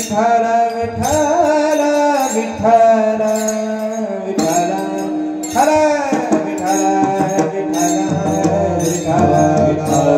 विठ्ठल विठ्ठल विठ्ठल विठ्ठल हर विठ्ठल विठ्ठल विठ्ठल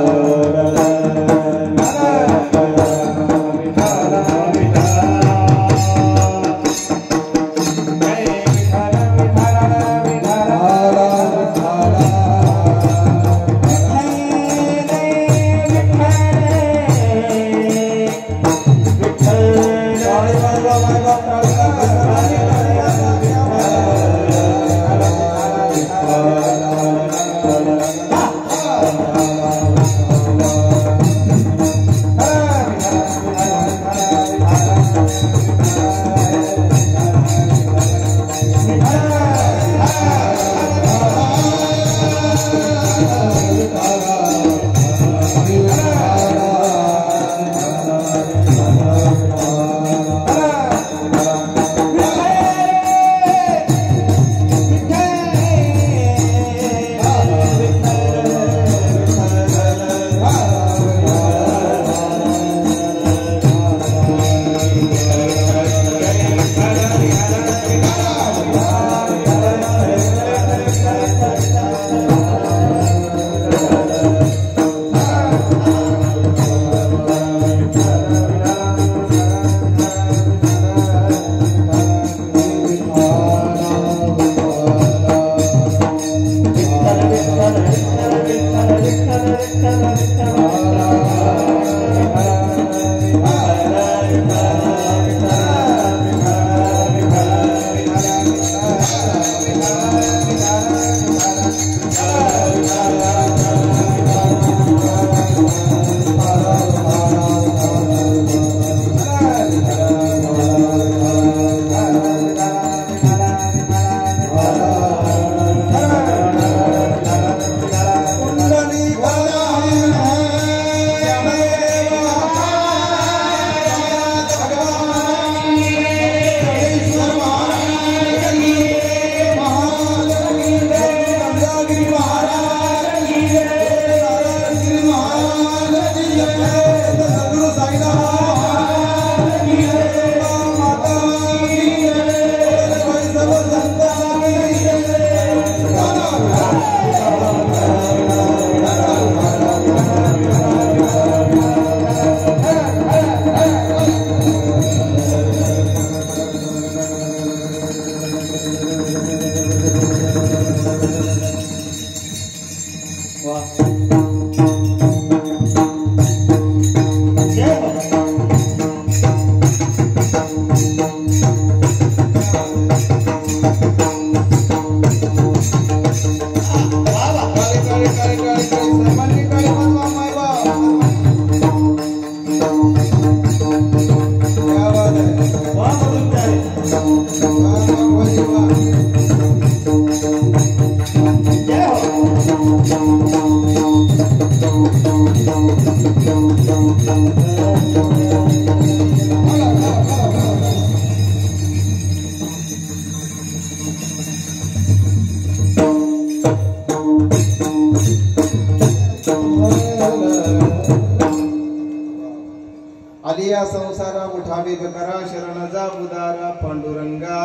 आलिया संसारा उठावे करा शरण जा उदारा पांडुरंगा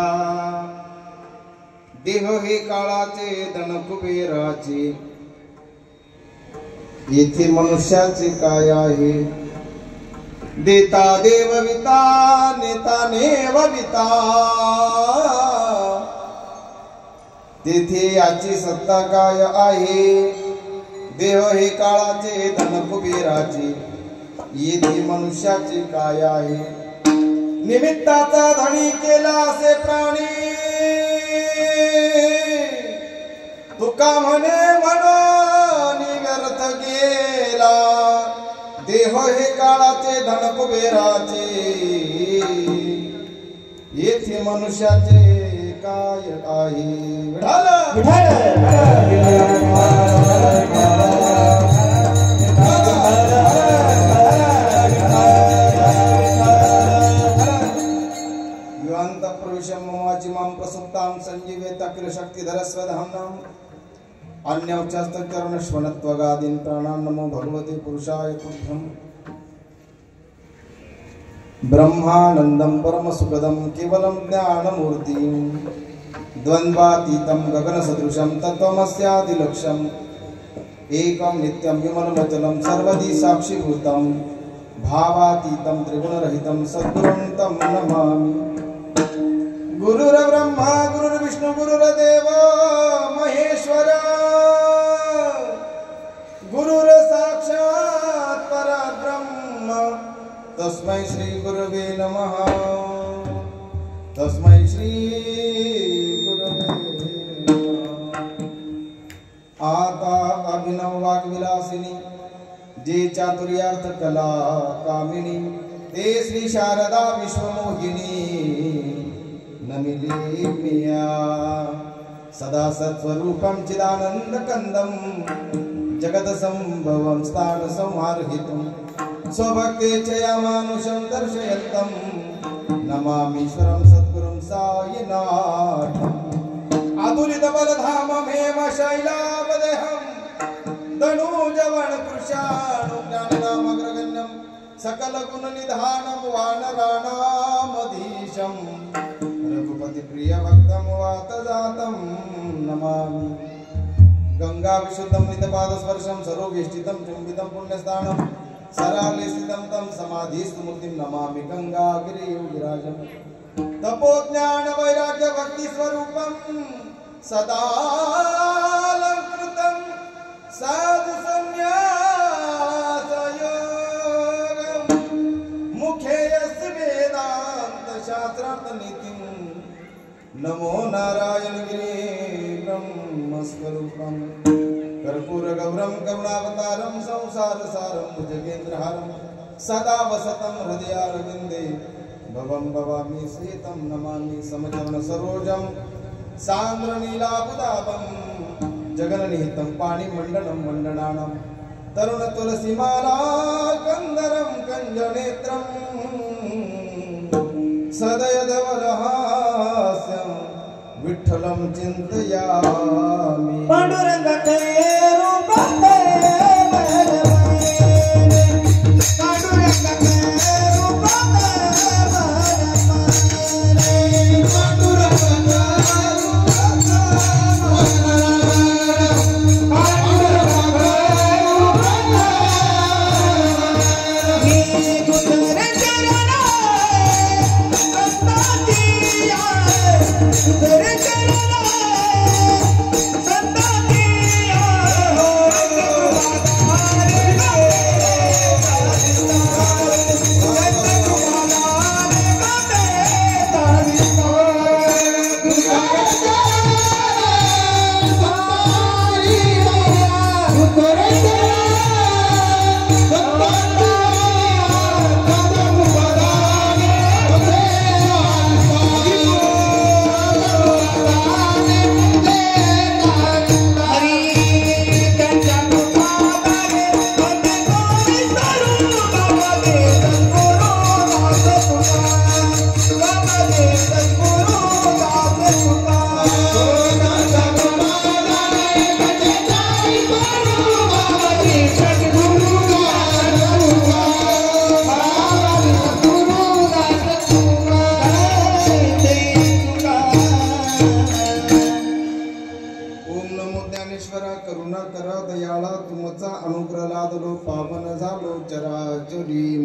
देह हे काळाचे धन कुबेराचे येथे मनुष्याचे काय आहे देता देवविता नेता नेवविता तेथे याची सत्ता काय आहे देह हे काळाचे धन कुबेराचे येथे मनुष्याचे काय आहे निमित्ताचा धनी केला असे प्राणी तुका म्हणे म्हणून व्यर्थ गेला देह हे काळाचे धन कुबेराचे येथे मनुष्याचे काय आहे ममाचिमां प्रसुप्तां संजीवेता शक्तिधर स्वधाम्नाम् अन्योच्चस्तचरणश्वनत्वगादीन् प्राणान् नमो भगवते पुरुषाय तुभ्यम् ब्रह्मानंदं परमसुखदं केवलं ज्ञानमूर्तिं द्वन्द्वातीतं गगनसदृशं तत्त्वमस्यादिलक्ष्यम् एकं नित्यं विमलमचलं सर्वदि साक्षीभूतं भावातीतं त्रिगुणरहितं सद्गुरुं तं नमामि। गुरुर्ब्रह्मा गुरुर्विष्णु गुरुर्देव महेश्वर गुरुर्साक्षात् परब्रह्म तस्मै श्री गुरवे नमः। तस्मै श्री गुरवे नमः। आता अभिनव वाग्विलासिनी जे चातुर्यार्थ कला कामिनी ते श्री शारदा विश्वमोहिनी नमिली मिया सदा सत्स्वरूपं चिदानन्दकन्दं जगदसंभवं स्थानसंहारहितं स्वभक्तेच्छया मानुषं दर्शयन्तं नमामीश्वरं सद्गुरुं सायिनाथम्। अतुलितबलधाममेव शैलावदेहं धनुजवनकृशानुज्ञाननामग्रगण्यं सकलगुणनिधानं वानराणामधीशं रघुपतिप्रियभक्तं वातजातं नमामि। गंगाविशुद्धं नितपादस्पर्शं सरोगेष्टितं चुम्बितं पुण्यस्थानं सराले स्थितं तं समाधिस्थमूर्तिं नमामि गंगागिरियोगिराजं। तपोज्ञानवैराग्यभक्तिस्वरूपं सदालङ्कृतं साधुसन्न्यासयोगं मुखे यस्य वेदान्तशास्त्रार्थनीतिं नमो नारायणगिरे ब्रह्मस्वरूपं कर्पूरगौरं करुणावतारं संसारसारं भुजगेन्द्रहारं सदा वसतं हृदयारविन्दे भवं भवामि श्वेतं नमामि समचरणसरोजं सान्द्रनीलाबुदाभं जगन्निहितं पाणिमण्डलं मण्डनानं तरुणतुलसीमाला कन्दरं कञ्जनेत्रं सदयधवलहास्यं विठ्ठलं चिन्तयामि। पांडुरंगाचे रूपाचे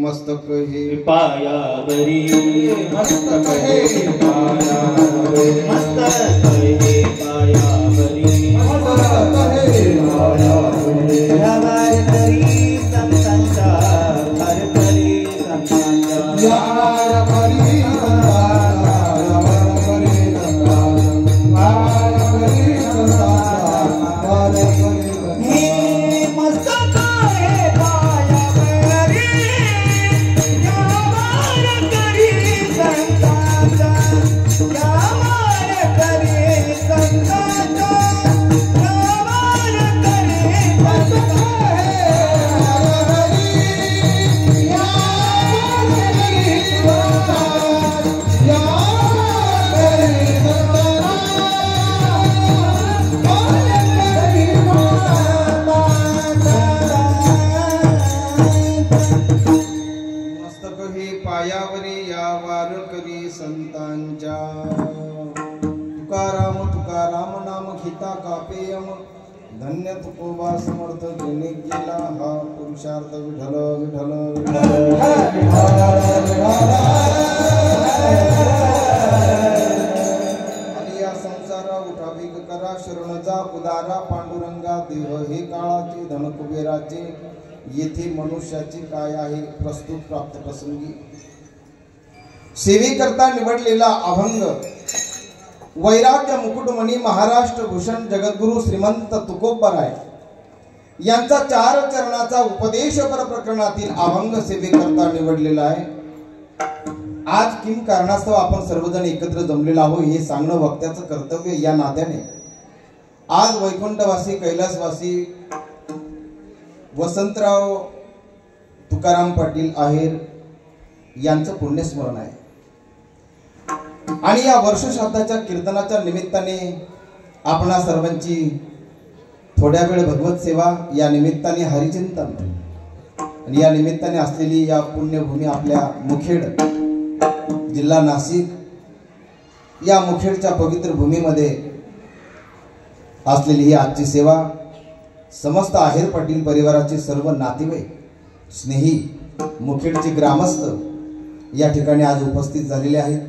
मस्तक हे पायावरी मस्तक हे पायावरी मस्तक हे पायावरी मस्तक हे पायावरी यावर करी संतांचा हर करी संतांचा यार करी संतांचा यार करी संतांचा यार करी संतांचा यार करी हे मस्तक हे पायावरी यावर करी संतांचा यावर करी संतांचा तुकाराम नाम घेता कापेयम धन्य तुकोबा समर्थ घेणे गेला हा पुरुषार्थ विठ्ठल विठ्ठल आणि या संसारा उठावी करा शरण जा उदारा पांडुरंगा देह हे काळाचे धन कुबेराचे येथे मनुष्याची काय आहे प्रस्तुत प्राप्त प्रसंगी सेवेकरता निवडलेला अभंग वैराग्य मुकुटमणी महाराष्ट्र भूषण जगद्गुरु श्रीमंत तुकोबराय यांचा 4 चरणाचा उपदेशपर प्रकरणातील अभंग सेवेकरता निवडलेला आहे. आज किम कारणास्तव आपण सर्वजण एकत्र जमलेलो आहोत हे सांगणं वक्त्याचं कर्तव्य या नात्याने आज वैकुंठवासी कैलासवासी वसंतराव तुकाराम पाटील आहेर यांचं पुण्यस्मरण आहे. आणि या वर्षश्राद्धाच्या कीर्तनाच्या निमित्ताने आपणा सर्वांची थोड्या वेळ भगवत सेवा या निमित्ताने हरिचिंतन आणि या निमित्ताने असलेली या पुण्यभूमी आपल्या मुखेड जिल्हा नाशिक या मुखेडच्या पवित्र भूमीमध्ये असलेली ही आजची सेवा समस्त आहेर पाटील परिवाराचे सर्व नातेवाईक स्नेही मुखेडचे ग्रामस्थ या ठिकाणी आज उपस्थित झालेले आहेत.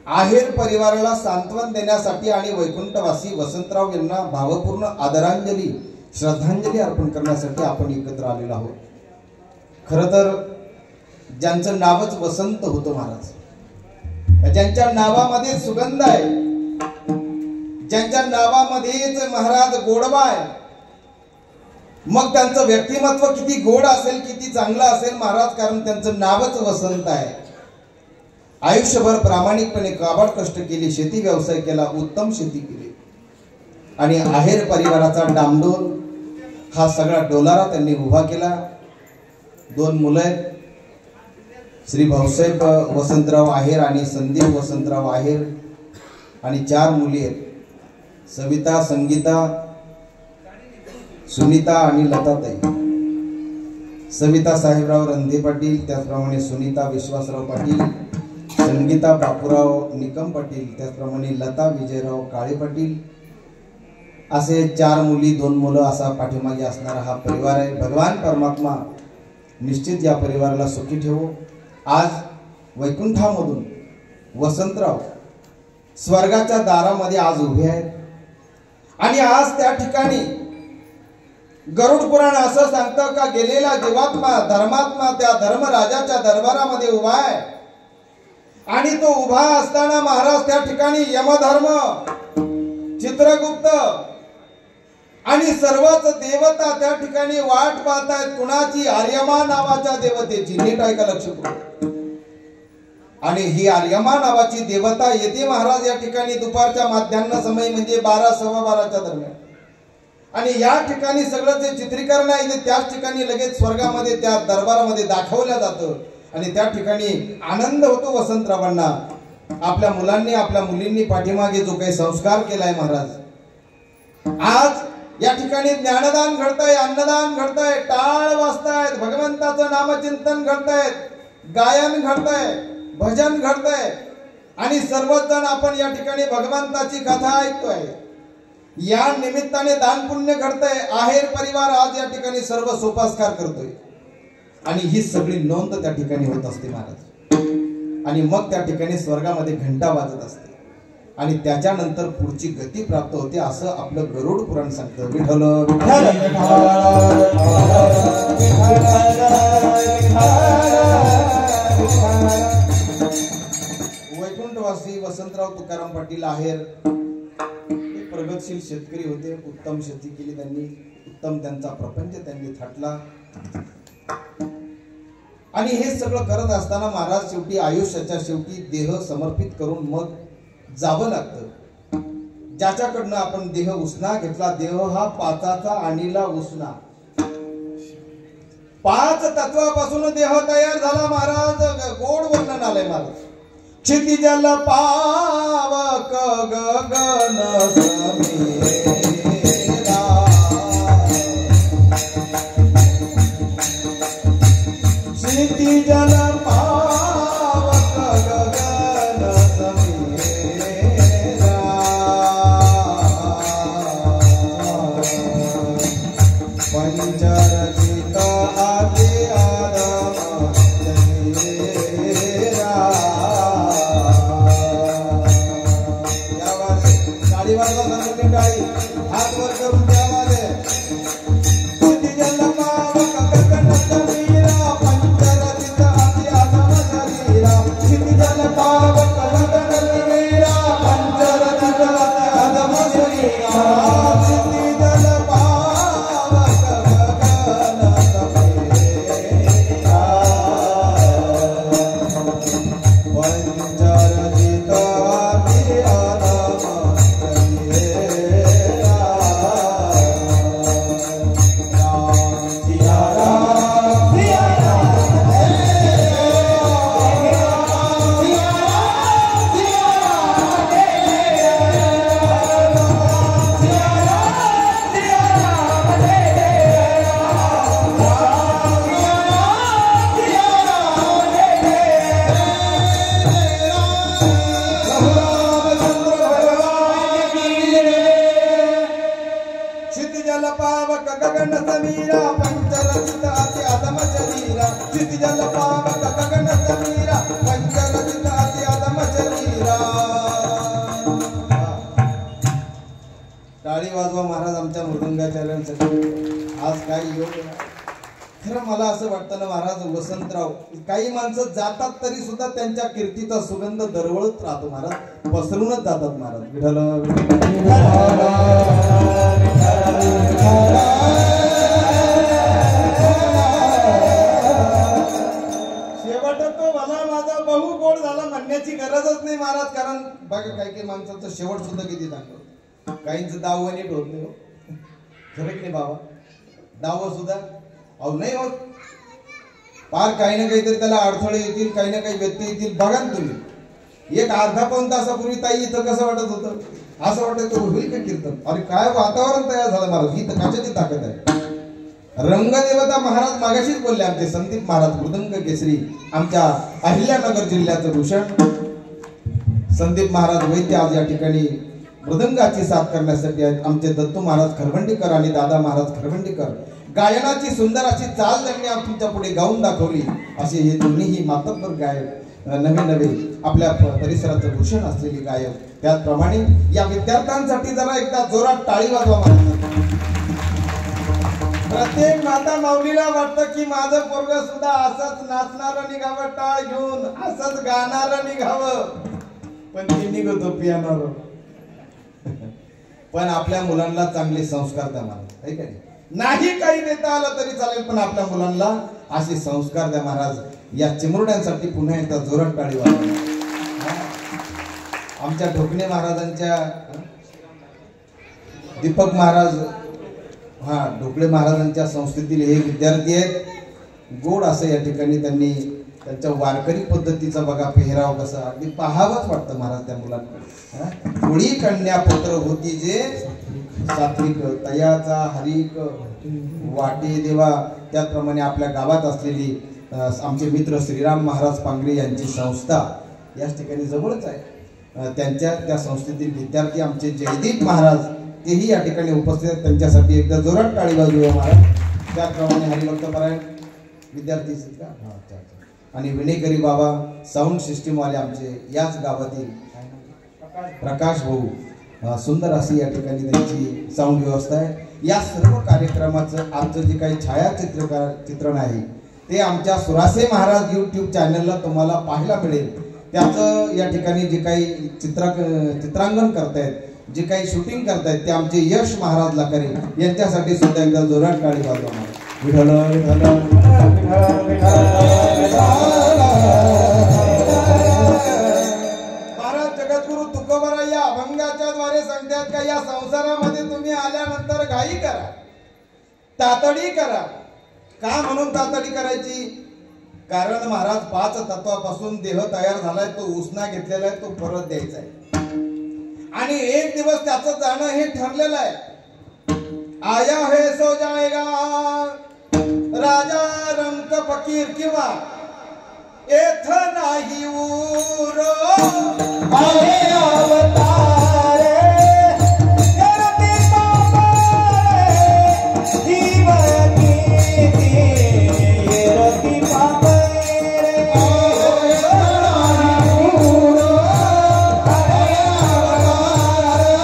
आहेर परिवाराला सांत्वन देण्यासाठी आणि वैकुंठवासी वसंतराव यांना भावपूर्ण आदरांजली श्रद्धांजली अर्पण करण्यासाठी आपण एकत्र आलेलो आहोत. खरं तर ज्यांचं नावच वसंत होतं महाराज, ज्यांच्या नावामध्ये सुगंध आहे, ज्यांच्या नावामध्येच महाराज गोडवा आहे, मग त्यांचं व्यक्तिमत्व किती गोड असेल किती चांगलं असेल महाराज, कारण त्यांचं नावच वसंत आहे. आयुष्यभर प्रामाणिकपणे काबाड कष्ट केले, शेती व्यवसाय केला, उत्तम शेती केली आणि आहेर परिवाराचा डामडोल हा सगळा डोलारा त्यांनी उभा केला. 2 मुलं आहेत, श्री भाऊसाहेब वसंतराव आहेर आणि संदीप वसंतराव आहेर आणि 4 मुली आहेत, सविता, संगीता, सुनीता आणि लताताई. सविता साहेबराव रंधे पाटील, त्याचप्रमाणे सुनीता विश्वासराव पाटील, संगीता बापूराव निकम पाटील, त्याचप्रमाणे लता विजयराव काळे पाटील, असे 4 मुली 2 मुलं असा पाठीमागे असणारा हा परिवार आहे. भगवान परमात्मा निश्चित या परिवाराला सुखी ठेवो. आज वैकुंठामधून वसंतराव स्वर्गाच्या दारामध्ये आज उभे आहेत आणि आज त्या ठिकाणी गरुड पुराण असं सांगतं का गेलेला जीवात्मा धर्मात्मा त्या धर्मराजाच्या दरबारामध्ये उभा आहे आणि तो उभा असताना महाराज त्या ठिकाणी यमधर्म, चित्रगुप्त आणि सर्वच देवता त्या ठिकाणी वाट पाहतायत कुणाची, आर्यमा नावाच्या देवतेची. नीट ऐका, लक्ष करू. आणि ही आर्यमा नावाची देवता येते महाराज या ठिकाणी दुपारच्या माध्यान्ह समय म्हणजे 12 सव्वा 12च्या दरम्यान. आणि या ठिकाणी सगळं जे चित्रीकरण आहे त्याच ठिकाणी लगेच स्वर्गामध्ये त्या दरबारामध्ये दाखवलं जातं आणि त्या ठिकाणी आनंद होतो वसंतरावांना. आपल्या मुलांनी आपल्या मुलींनी पाठीमागे जो काही संस्कार केलाय महाराज, आज या ठिकाणी ज्ञानदान घडतंय, अन्नदान घडतंय, टाळ वाजतायत, भगवंताचं नामचिंतन घडतंय, गायन घडतंय, भजन घडतंय आणि सर्वच जण आपण या ठिकाणी भगवंताची कथा ऐकतोय. या निमित्ताने दान पुण्य घडतंय. आहेर परिवार आज या ठिकाणी सर्व सोपास्कार करतोय आणि ही सगळी नोंद त्या ठिकाणी होत असते महाराज. आणि मग त्या ठिकाणी स्वर्गामध्ये घंटा वाजत असते आणि त्याच्यानंतर पुढची गती प्राप्त होते असं आपलं गरुड पुराण सांगतं. विठ्ठल वैकुंठवासी वसंतराव तुकाराम पाटील आहेर प्रगतशील शेतकरी होते. उत्तम शेती केली त्यांनी, उत्तम त्यांचा प्रपंच त्यांनी थाटला आणि हे सगळं करत असताना महाराज शेवटी आयुष्याच्या शेवटी देह समर्पित करून मग जावं लागतं. ज्याच्याकडनं आपण देह उसना घेतला, देह हा 5चा आणीला उसना, 5 तत्वापासून देह तयार झाला महाराज. गोड वर्णन आलंय महाराज. क्षितिजल पावक गगन समीरा, क्षितिजल पावक गगन समीरा, जोरावरती टाळी हात वर करून द्यावाले किती जल पावक गगन समीरा पंचरथित अति अधम शरीरा किती जल पावक गगन समीरा पंचरथित अति अधम शरीरा किती जल पावक गगन समीरा पंचरथित अति अधम पावक गगन समीरा पंचरथित अति अधम शरीरा क्षितिज पावक गगन समीरा पंचरथित अति अधम शरीरा। टाळी वाजवा महाराज आमच्या मृदंगाचार्यांसाठी। आज काय योग आहे खरं मला असं वाटतं ना महाराज वसंतराव काही माणसं जातात तरी सुद्धा त्यांच्या कीर्तीचा सुगंध दरवळत राहतो महाराज पसरूनच जातात महाराज विठ्ठल शेवट तो भला माझा बहु गोड झाला म्हणण्याची गरजच नाही महाराज कारण बघा काही माणसाचं शेवट सुद्धा किती चांगलं काहींचं दाव नीट होत नाही खरं की नाही बाबा दाव सुद्धा अहो नाही होत पार काही ना काहीतरी त्याला अडथळे येतील काही ना काही व्यक्ती येतील बघा ना तुम्ही एक अर्धा पाऊण तासापूर्वी ताई इथं कसं वाटत होतं असं वाटत होईल का कीर्तन अरे काय वातावरण तयार झालं महाराज ही कशाची ताकद आहे रंगदेवता महाराज मागाशीच बोलले आमचे संदीप महाराज मृदंग केसरी आमच्या अहिल्यानगर जिल्ह्याचं भूषण संदीप महाराज वैद्य आज या ठिकाणी मृदंगाची साथ करण्यासाठी आहेत आमचे दत्तू महाराज खरवंडीकर आणि दादा महाराज खरवंडीकर गायनाची सुंदर अशी चाल त्यांनी आमच्या पुढे गाऊन दाखवली असे हे दोन्हीही मातब्बर गायक नवे नवे आपल्या परिसराचं भूषण असलेली गायक त्याचप्रमाणे या विद्यार्थ्यांसाठी जरा एकदा जोरात टाळी वाजवा महाराज प्रत्येक माता माऊलीला वाटतं की माझं पोरग सुद्धा असंच नाचणारं निघावं टाळ घेऊन असंच गाणारं निघावं पण ती निघतो पियानोवर पण आपल्या मुलांना चांगले संस्कार द्या महाराज ऐका नाही काही देता आलं तरी चालेल पण आपल्या मुलांना असे संस्कार द्या महाराज या चिमुरड्यांसाठी पुन्हा एकदा जोरात टाळी वाजवा आमच्या ढोकणे महाराजांच्या दीपक महाराज ढोकळे महाराजांच्या संस्थेतील हे विद्यार्थी आहेत गोड असं या ठिकाणी त्यांनी त्यांच्या वारकरी पद्धतीचा बघा पेहराव कसा अगदी पाहावंच वाटतं महाराज त्या मुलांना थोडी कन्या पुत्र होती जे सात्विक तयाचा हरिक वाटे देवा त्याचप्रमाणे आपल्या गावात असलेली आमचे मित्र श्रीराम महाराज पांगरे यांची संस्था याच ठिकाणी जवळच आहे त्यांच्या त्या संस्थेतील विद्यार्थी आमचे जयदीप महाराज तेही या ठिकाणी उपस्थित आहेत त्यांच्यासाठी एकदा जोरात टाळी वाजवूया महाराज त्याचप्रमाणे हरिभक्त पारायण विद्यार्थी आणि विनेकरी बाबा साऊंड सिस्टीम वाले आमचे याच गावातील प्रकाश भाऊ सुंदर अशी या ठिकाणी त्यांची साऊंड व्यवस्था आहे या सर्व कार्यक्रमाचं आमचं जे काही चित्रण आहे ते आमच्या सुरासे महाराज YouTube चॅनलला तुम्हाला पाहायला मिळेल त्याचं या ठिकाणी जे काही चित्रांकन करतायत जे काही शूटिंग करतायत ते आमचे यश महाराज लाकरे यांच्यासाठी सुद्धा एकदा जोरात टाळी वाजवा विठ्ठल महाराज जगद्गुरु तुकोबरा या अभंगाच्या द्वारे सांगतात का या संसारामध्ये तुम्ही आल्यानंतर घाई करा तातडी करा का म्हणून तातडी करायची कारण महाराज 5 तत्वापासून देह तयार झालाय तो उसना घेतलेला आहे तो परत द्यायचा आहे आणि एक दिवस त्याचं जाणं हे ठरलेलं आहे आया है सो जाएगा राजा रंक फकीर किंवा एथ नाही उरो आहे अवतारे करते पापारे जीवनी रती पापरे नाही उरो आहे अवतारे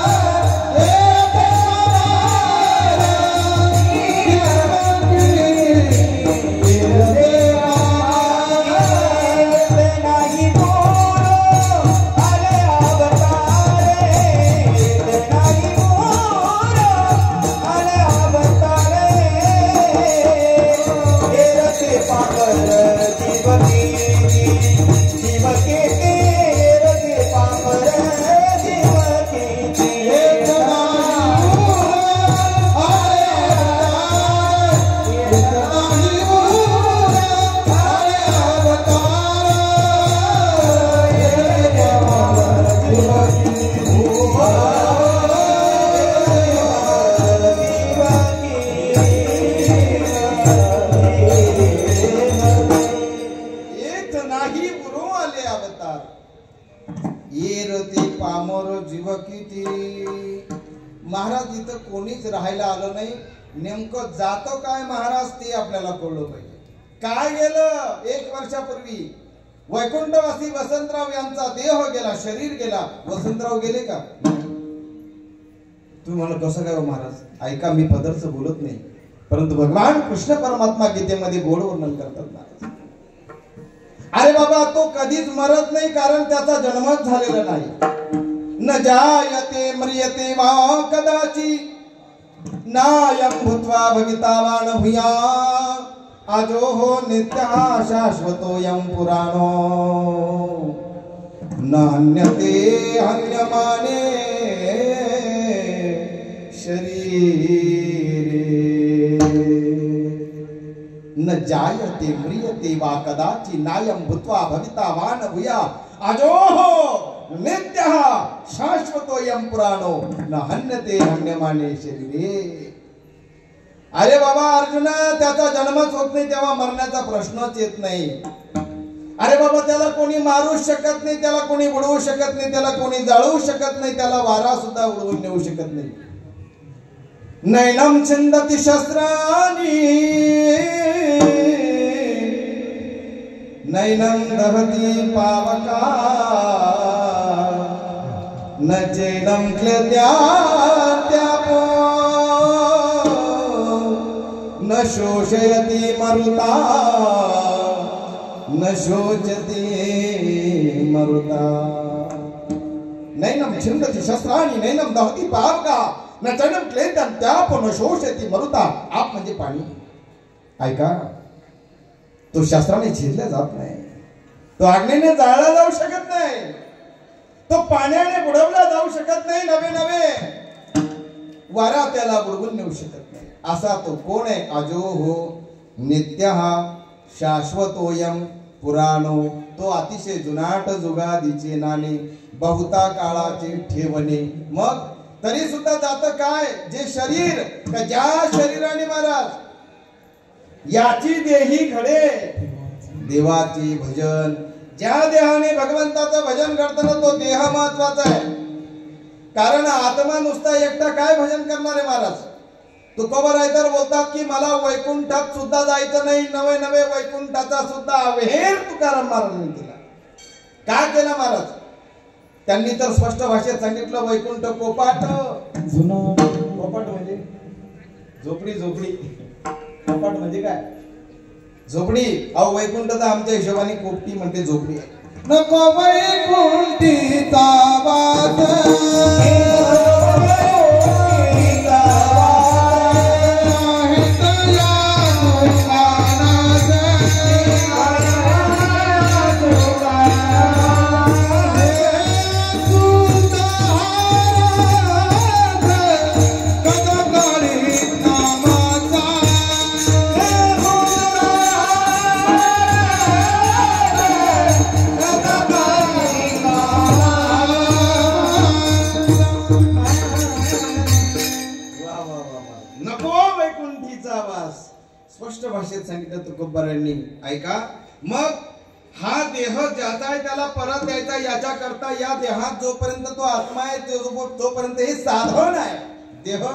महाराज इथं कोणीच राहायला आलं नाही, नेमकं जातो काय महाराज ते आपल्याला कळलं पाहिजे. काय गेलं 1 वर्षापूर्वी वैकुंठवासी वसंतराव यांचा देह गेला, शरीर गेला. वसंतराव गेले का? तुम्ही म्हणलं कसं काय महाराज? ऐका, मी पदरचं बोलत नाही, परंतु भगवान कृष्ण परमात्मा गीतेमध्ये गोड वर्णन करतात महाराज. अरे बाबा, तो कधीच मरत नाही, कारण त्याचा जन्मच झालेला नाही. न जायते म्रियते वा कदाची नायं भूत्वा भवितावान भूया अजोहो नित्यः शाश्वतोऽयं पुराणो न हन्यते हन्यमाने शरीरे. न जायते म्रियते वा कदाचि नायं भूत्वा भवितावान भूया अजोहो नित्यः शाश्वतोऽयं पुराणो न हन्यते हन्यमाने शरीरे. अरे बाबा अर्जुना, त्याचा जन्मच होत नाही तेव्हा मरण्याचा प्रश्नच येत नाही. अरे बाबा, त्याला कोणी मारू शकत नाही, त्याला कोणी बुडवू शकत नाही, त्याला कोणी जाळू शकत नाही, त्याला वारा सुद्धा उडवून नेऊ शकत नाही. नैनम छिंदति शस्त्राणि नैनम दहति पावका न चैनम क्लेद्यात्यापो न शोषयति मरुता न शोचति मरुता. नैनम छिंदति शस्त्राणि नैनम दहति पावका न चैनम क्लेद्यात्यापो न शोषयति मरुता. आप म्हणजे पाणी. ऐका, तो शस्त्राने छिदला जात नाही, तो अग्नीने जाळला जाऊ शकत नाही, तो पाण्याने बुडवला जाऊ शकत नाही, नवे नवे वारा त्याला बुडवून नेऊ शकत नाही. असा तो कोण आहे? अजोहो नित्यः शाश्वतोऽयं पुराणो. तो अतिशय जुनाट जुगादीचे नाणे, बहुता काळाचे ठेवणे. मग तरी सुद्धा जात काय? जे शरीर, का ज्या शरीराने महाराज याची देही घडे देवाचे भजन, ज्या देहाने भगवंताचं भजन करताना तो देह महत्वाचा आहे. कारण आत्मा नुसता एकटा काय भजन करणार आहे महाराज? तुकोबराय तर बोलतात की मला वैकुंठात सुद्धा जायचं नाही, नवे नवे वैकुंठाचा सुद्धा अवहेर तुकाराम महाराजांनी केला. काय केलं महाराज? त्यांनी तर स्पष्ट भाषेत सांगितलं, वैकुंठ कोपाट. कोपाट म्हणजे झोपडी. झोपडी कोपाट म्हणजे काय? झोपडी. अहो वैकुंठ तर आमच्या हिशोबाने कोपटी म्हणते, झोपडी आहे. नको वैकुंठीचा वास स्पष्ट भाषेत सांगितलं तुकोबारांनी. ऐका, मग हा देह ज्याचा आहे त्याला परत द्यायचा, याच्या करता या देहात जोपर्यंत तो आत्मा आहे तोपर्यंत हे साधन आहे. देह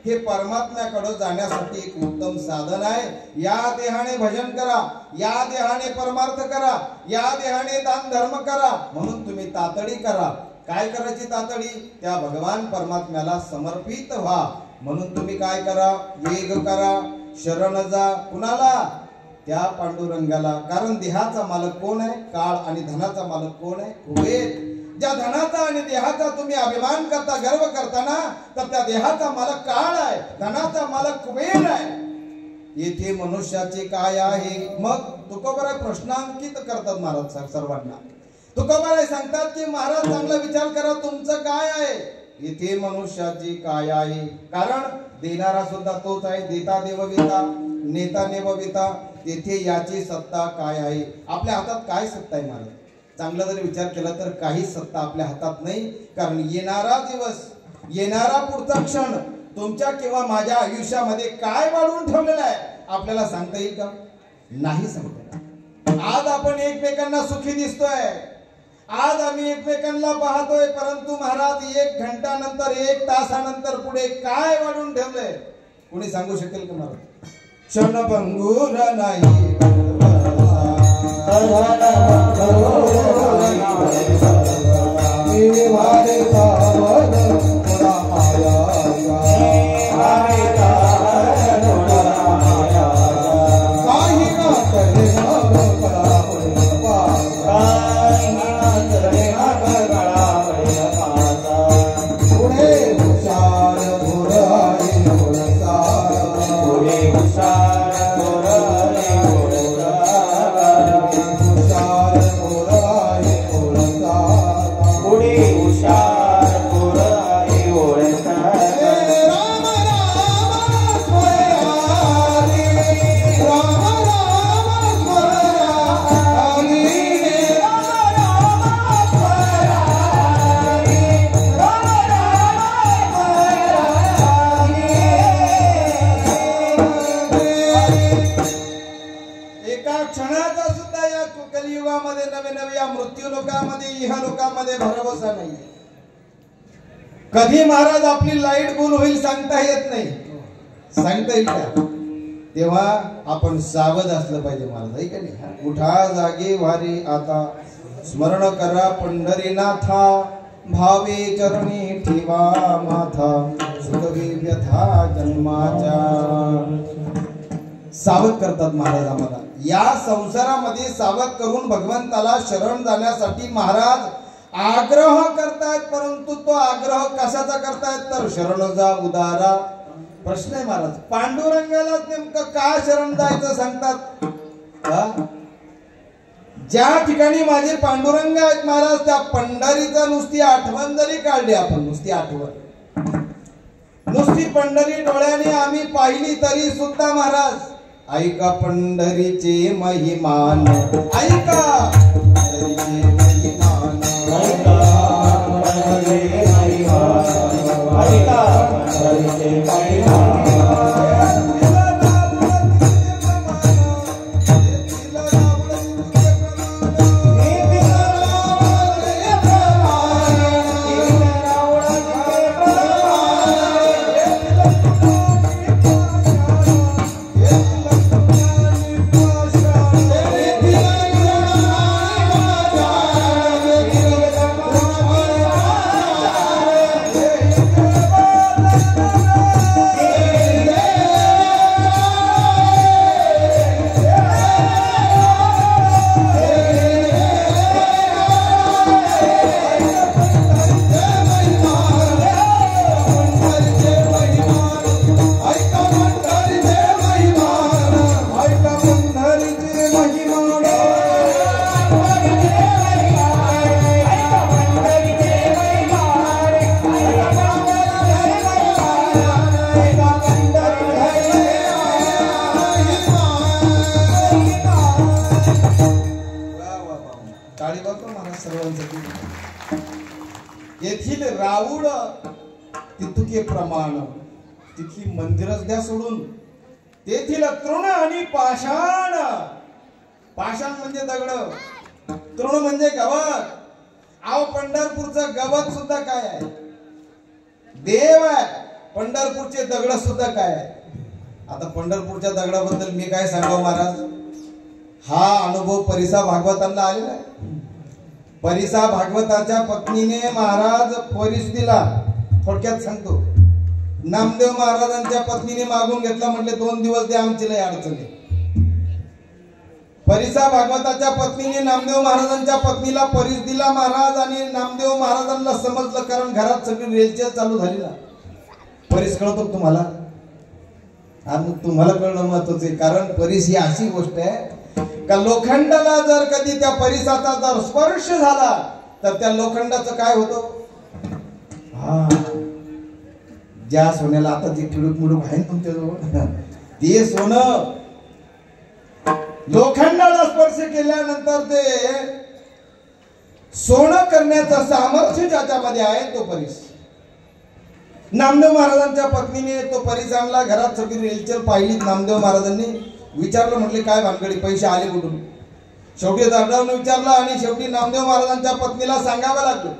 हे परमात्म्याकडे जाण्यासाठी एक उत्तम साधन आहे. या देहाने भजन करा, या देहाने परमार्थ करा, या देहाने दान धर्म करा, म्हणून तुम्ही तातडी करा. काय करायची तातडी? त्या भगवान परमात्म्याला समर्पित व्हा. म्हणून तुम्ही काय करा? वेग करा, शरण जा. कुणाला? त्या पांडुरंगाला. कारण देहाचा मालक कोण आहे? काळ. आणि धनाचा मालक कोण आहे? कुबेर. ज्या धनाचा आणि देहाचा तुम्ही अभिमान करता, गर्व करताना, तर त्या देहाचा मालक काळ आहे, धनाचा मालक कुबेर आहे. येथे मनुष्याचे काय आहे? मग तुकोबाराय प्रश्नांकित करतात महाराज सर्वांना. तुकोबाराय सांगतात की महाराज चांगला विचार करा, तुमचं काय आहे? येथे मनुष्याची काय आहे? कारण देणारा सुद्धा तोच आहे. देता देवविता, नेता नेवविता. तेथे याची सत्ता काय आहे? आपल्या हातात काय सत्ता आहे महाराज? चांगला जर विचार केला तर काहीच सत्ता आपल्या हातात नाही. कारण येणारा दिवस, येणारा पुढचा क्षण तुमच्या किंवा माझ्या आयुष्यामध्ये काय वाढवून ठेवलेला आहे आपल्याला सांगता येईल का? नाही सांगता. आज आपण एकमेकांना सुखी दिसतोय, आज आम्ही एकमेकांना पाहतोय, परंतु महाराज 1 घंटानंतर 1 तासानंतर पुढे काय वाढून ठेवलंय कोणी सांगू शकेल का महाराज? क्षणभंगूर नाही कधी महाराज आपली लाईट गुल होईल सांगता येत नाही. सांगता येईल का? तेव्हा आपण सावध असलं पाहिजे महाराज, आहे का नाही? उठा जागे वारी आता, स्मरण करा पंढरीनाथा, भावे चरणी ठेवा माथा, सुखवी व्यथा जन्माच्या. सावध करतात महाराज आम्हाला. या संसारामध्ये सावध करून भगवंताला शरण जाण्यासाठी महाराज आग्रह करतायत, परंतु तो आग्रह कशाचा करतायत तर शरण जा उदारा. प्रश्न आहे महाराज, पांडुरंगाला नेमकं का शरण जायचं सांगतात? ज्या ठिकाणी माझे पांडुरंग आहेत महाराज, त्या पंढरीचा नुसती आठवण जरी काढली आपण, नुसती आठवण, नुसती पंढरी डोळ्याने आम्ही पाहिली तरी सुद्धा महाराज, ऐका पंढरीचे महिमान, ऐका पंढरीचे महिमान, येथील राऊळ तितुके प्रमाण, तिथली मंदिरच द्या सोडून, तेथील तृण आणि पाषाण. पाषाण म्हणजे दगड, तृण म्हणजे गवत. आव पंढरपूरचं गवत सुद्धा काय आहे? देव आहे. पंढरपूरचे दगड सुद्धा काय आहे? आता पंढरपूरच्या दगडाबद्दल मी काय सांगाव महाराज, हा अनुभव परिसा भागवतांना आलेला आहे. परिसा भागवताच्या पत्नीने महाराज परीस दिला. थोडक्यात सांगतो, नामदेव महाराजांच्या पत्नीने मागून घेतला, म्हटले 2 दिवस द्या, आमची लय अडचणी. परिसा भागवताच्या पत्नीने नामदेव महाराजांच्या पत्नीला परीस दिला महाराज, आणि नामदेव महाराजांना समजलं, कारण घरात सगळी रेलचेल चालू झाली ना. परीस कळतो तुम्हाला? आणि तुम्हाला कळणं महत्वाचं आहे, कारण परीस ही अशी गोष्ट आहे का लोखंडाला जर कधी त्या परिसाचा जर स्पर्श झाला तर त्या लोखंडाचं काय होतं? ज्या सोन्याला आता जे ठिडूक मुडूक आहे तुमच्याजवळ, ते सोनं लोखंडाला स्पर्श केल्यानंतर ते सोनं करण्याचं सामर्थ्य ज्याच्यामध्ये आहे तो परीस. नामदेव महाराजांच्या पत्नीने तो परीस आणला, घरात सगळी रेलचेल पाहिली. नामदेव महाराजांनी विचारलं, म्हटले काय भानगडी, पैसे आले कुठून? शेवटी दरडावून विचारलं आणि शेवटी नामदेव महाराजांच्या पत्नीला सांगावं लागलं.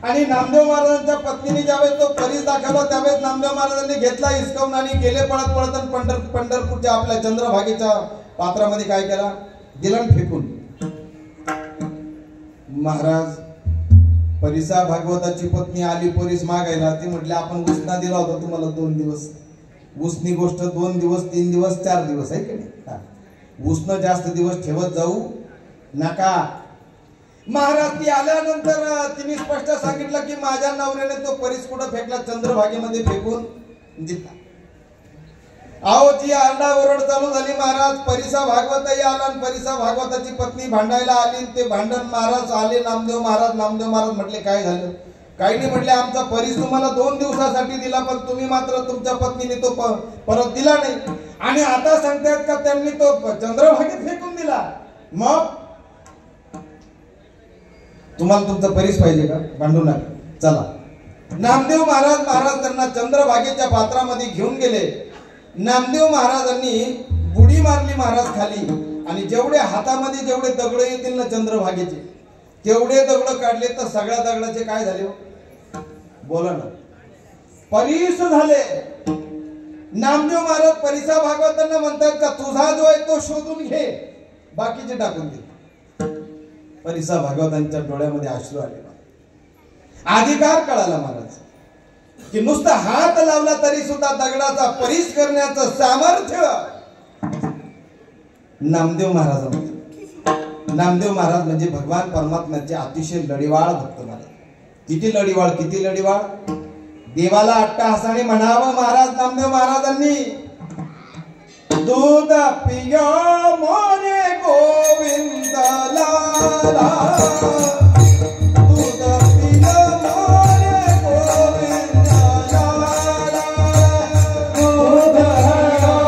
आणि नामदेव महाराजांच्या पत्नीने ज्यावेळेस तो परीस दाखवला त्यावेळेस नामदेव महाराजांनी घेतला हिसकावून आणि गेले पळत पळत आणि पंढरपूरच्या आपल्या चंद्रभागेच्या पात्रामध्ये काय केला, दिलं फेकून. महाराज परिसा भागवताची पत्नी आली परीस मागायला. ती म्हटली आपण उसना दिला होता तुम्हाला 2 दिवस. उसनी गोष्ट 2 दिवस 3 दिवस 4 दिवस आहे की नाही. उसनं जास्त दिवस ठेवत जाऊ नका. महाराज ती आल्यानंतर तिने स्पष्ट सांगितलं की माझ्या नवऱ्याने तो परीस कुठं फेकला, चंद्रभागेमध्ये फेकून दिला. अहो जी आरडाओरड चालू झाली. महाराज परिसा भागवतही आला आणि परिसा भागवताची पत्नी भांडायला आली. ते भांडण महाराज आले नामदेव महाराज म्हटले काय झालं. काही नाही म्हटले आमचा परीस तुम्हाला 2 दिवसासाठी दिला पण तुम्ही मात्र तुमच्या पत्नीने तो परत दिला नाही. आणि आता सांगतायत का त्यांनी तो चंद्रभागेत फेकून दिला. मग तुम्हाला तुमचा परीस पाहिजे का, भांडू नका चला. नामदेव महाराज त्यांना चंद्रभागेच्या पात्रामध्ये घेऊन गेले. नामदेव महाराजांनी बुडी मारली महाराज खाली आणि जेवढे हातामध्ये जेवढे दगड येतील ना चंद्रभागेचे तेवढे दगड काढले तर सगळ्या दगडाचे काय झाले बोला ना, परीस झाले. नामदेव महाराज परिसा भागवतांना म्हणतात का तुझा जो आहे तो शोधून घे, बाकीचे टाकून दे. परिसा भागवतांच्या डोळ्यामध्ये अश्रू आले. अधिकार कळाला महाराज की नुसता हात लावला तरी सुद्धा दगडाचा परीस करण्याचं सामर्थ्य नामदेव महाराजांमध्ये. नामदेव महाराज म्हणजे भगवान परमात्म्याचे अतिशय लढीवाळ भक्त महाराज. किती लढीवाळ. देवाला अट्टहासाने म्हणावं महाराज नामदेव महाराजांनी, दूध पियो मोरे गोविंद लाला, दूध पियो मोरे गोविंद लाला, दूध पियो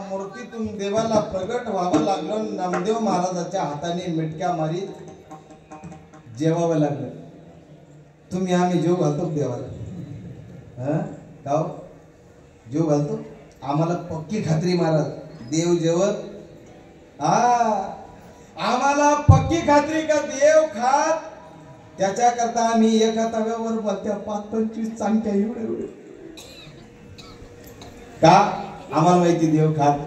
मूर्तीतून देवाला प्रगट व्हावं लागलं. नामदेव महाराजाच्या हाताने मिटक्या मारीत जेवावं लागलं. तुम्ही आम्ही जेव घालतो देवाला, का जेव घालतो. आम्हाला पक्की खात्री महाराज देव जेवत. आम्हाला पक्की खात्री का देव खात. त्याच्याकरता आम्ही एका तव्यावर बघत्या 5-25 चांगल्या एवढे का आम्हाला माहिती देव खात.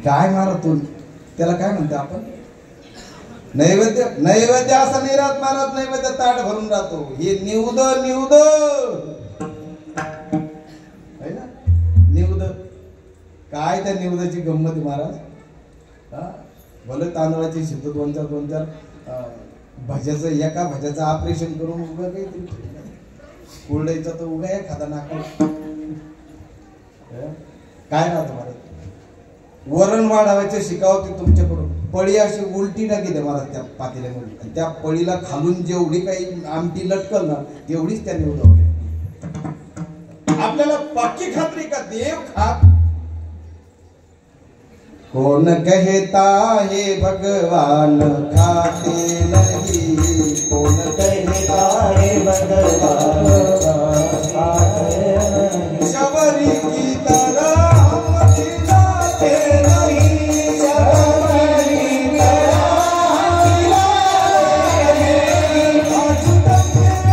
काय मारतो त्याला काय म्हणतो आपण नैवेद्य असं नाही राहत महाराज. नैवेद्य ताट भरून राहतो. हे निवद काय त्या निवदाची गंमत महाराज. भले तांदळाची शिद्ध 2-4 भज्याचं एका भज्याचं ऑपरेशन करून उगा काहीतरी कुरडईचा तर उगा एखादा नाका काय राहत महाराज. वरण वाढवायचं शिकावं ते तुमच्याकडून. पळी अशी उलटी टाकी दे महाराज त्या पातेल्यामध्ये. त्या पळीला खालून जेवढी काही आमटी लटकल ना तेवढीच त्या निवडवली. आपल्याला पक्की खात्री का देव खात. कौन कहता है भगवान खाते नहीं, कौन कहता है भगवान खाते नहीं, शबरी की तरह हम खिलाते नहीं, शबरी की तरह हम खिलाते नहीं, आज तक राम